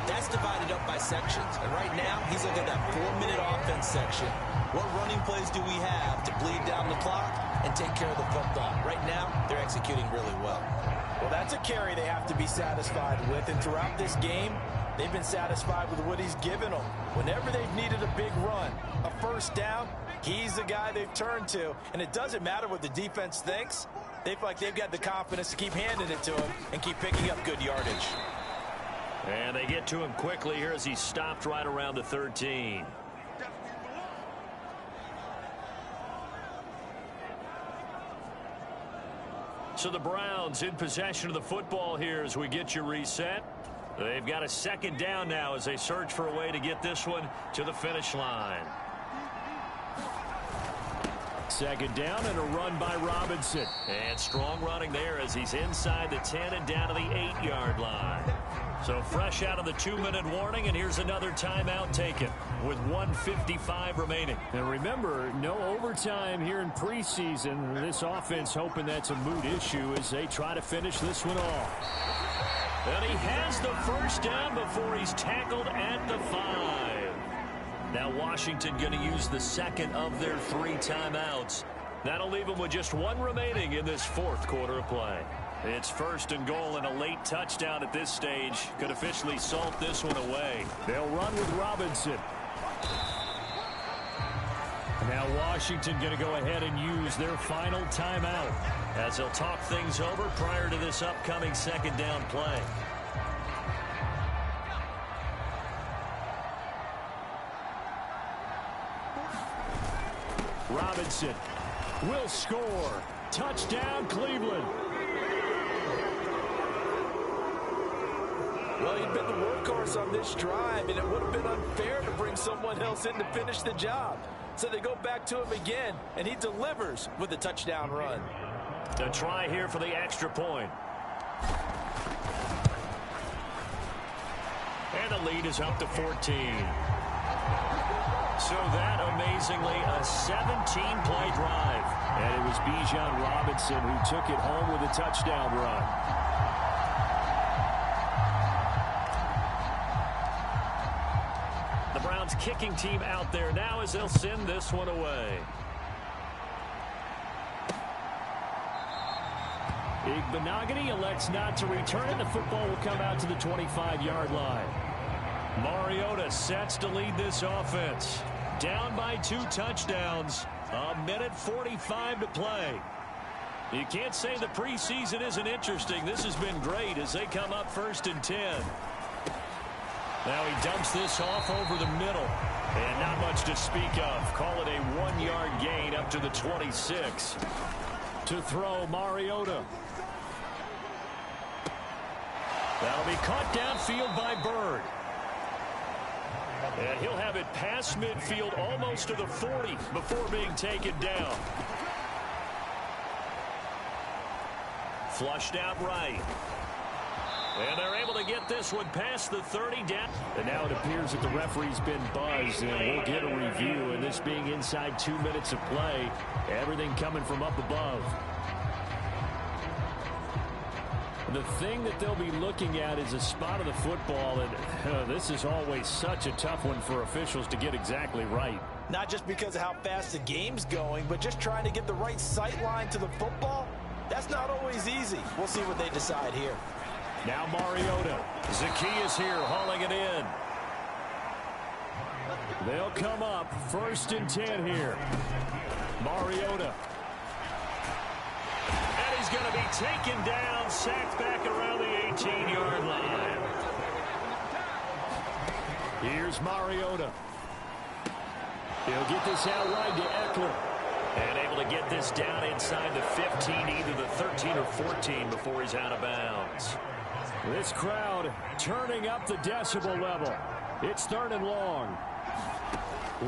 F: that's divided up by sections. And right now, he's looking at that 4-minute offense section. What running plays do we have to bleed down the clock and take care of the football? Right now, they're executing really well.
D: Well, that's a carry they have to be satisfied with. And throughout this game, they've been satisfied with what he's given them. Whenever they've needed a big run, a first down, he's the guy they've turned to. And it doesn't matter what the defense thinks. They feel like they've got the confidence to keep handing it to him and keep picking up good yardage.
C: And they get to him quickly here as he stopped right around the 13. So the Browns in possession of the football here as we get you reset. They've got a 2nd down now as they search for a way to get this one to the finish line.
B: 2nd down and a run by Robinson.
C: And strong running there as he's inside the 10 and down to the 8-yard line. So fresh out of the 2-minute warning, and here's another timeout taken with 1:55 remaining.
B: And remember, no overtime here in preseason. This offense hoping that's a moot issue as they try to finish this one off.
C: And he has the first down before he's tackled at the 5. Now Washington going to use the 2nd of their 3 timeouts. That'll leave them with just 1 remaining in this 4th quarter of play. It's 1st and goal, and a late touchdown at this stage could officially salt this one away.
B: They'll run with Robinson. Now Washington going to go ahead and use their final timeout
C: as they'll talk things over prior to this upcoming 2nd down play.
B: Robinson will score. Touchdown, Cleveland.
D: Well, he'd been the workhorse on this drive, and it would have been unfair to bring someone else in to finish the job. So they go back to him again, and he delivers with a touchdown run.
C: To try here for the extra point. And the lead is up to 14. So that, amazingly, a 17-play drive.
B: And it was Bijan Robinson who took it home with a touchdown run.
C: The Browns kicking team out there now as they'll send this one away.
B: Igbenogany elects not to return it. The football will come out to the 25-yard line.
C: Mariota sets to lead this offense. Down by 2 touchdowns. 1:45 to play. You can't say the preseason isn't interesting. This has been great as they come up 1st and 10. Now he dumps this off over the middle. And not much to speak of. Call it a 1-yard gain up to the 26.
B: To throw, Mariota.
C: That'll be caught downfield by Bird. And he'll have it past midfield almost to the 40 before being taken down. Flushed out right. And they're able to get this one past the 30 down.
B: And now it appears that the referee's been buzzed, and we'll get a review. And this being inside 2 minutes of play, everything coming from up above. The thing that they'll be looking at is a spot of the football, and this is always such a tough one for officials to get exactly right.
D: Not just because of how fast the game's going, but just trying to get the right sight line to the football. That's not always easy. We'll see what they decide here.
B: Now Mariota.
C: Zacchaeus here hauling it in.
B: They'll come up 1st and 10 here. Mariota.
C: And he's going to be taken down, sacked back around the 18-yard line.
B: Here's Mariota. He'll get this out wide to Eckler.
C: And able to get this down inside the 15, either the 13 or 14 before he's out of bounds.
B: This crowd turning up the decibel level. It's 3rd and long.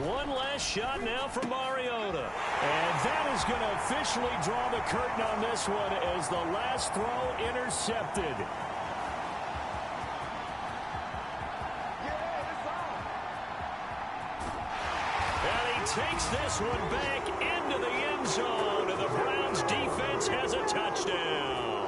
C: One last shot now from Mariota.
B: And that is going to officially draw the curtain on this one as the last throw intercepted.
C: takes this one back into the end zone, and the Browns defense has a touchdown.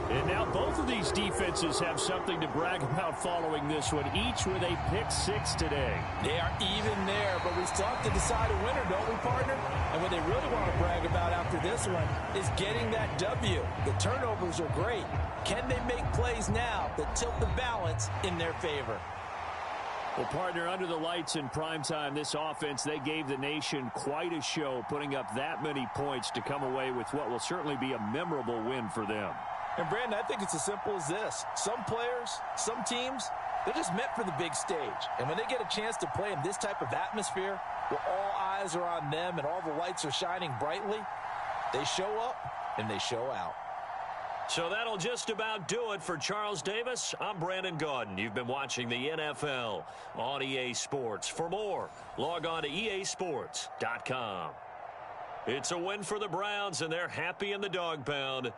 B: And now both of these defenses have something to brag about following this one, each with a pick six today.
D: They are even there, but we still have to decide a winner, don't we, partner? And what they really want to brag about after this one is getting that W. The turnovers are great. Can they make plays now that tilt the balance in their favor?
B: Well, partner, under the lights in primetime, this offense, they gave the nation quite a show, putting up that many points to come away with what will certainly be a memorable win for them.
D: And, Brandon, I think it's as simple as this. Some players, some teams, they're just meant for the big stage. And when they get a chance to play in this type of atmosphere, where all eyes are on them and all the lights are shining brightly, they show up and they show out.
C: So that'll just about do it for Charles Davis. I'm Brandon Gaudin. You've been watching the NFL on EA Sports. For more, log on to EASports.com. It's a win for the Browns, and they're happy in the dog pound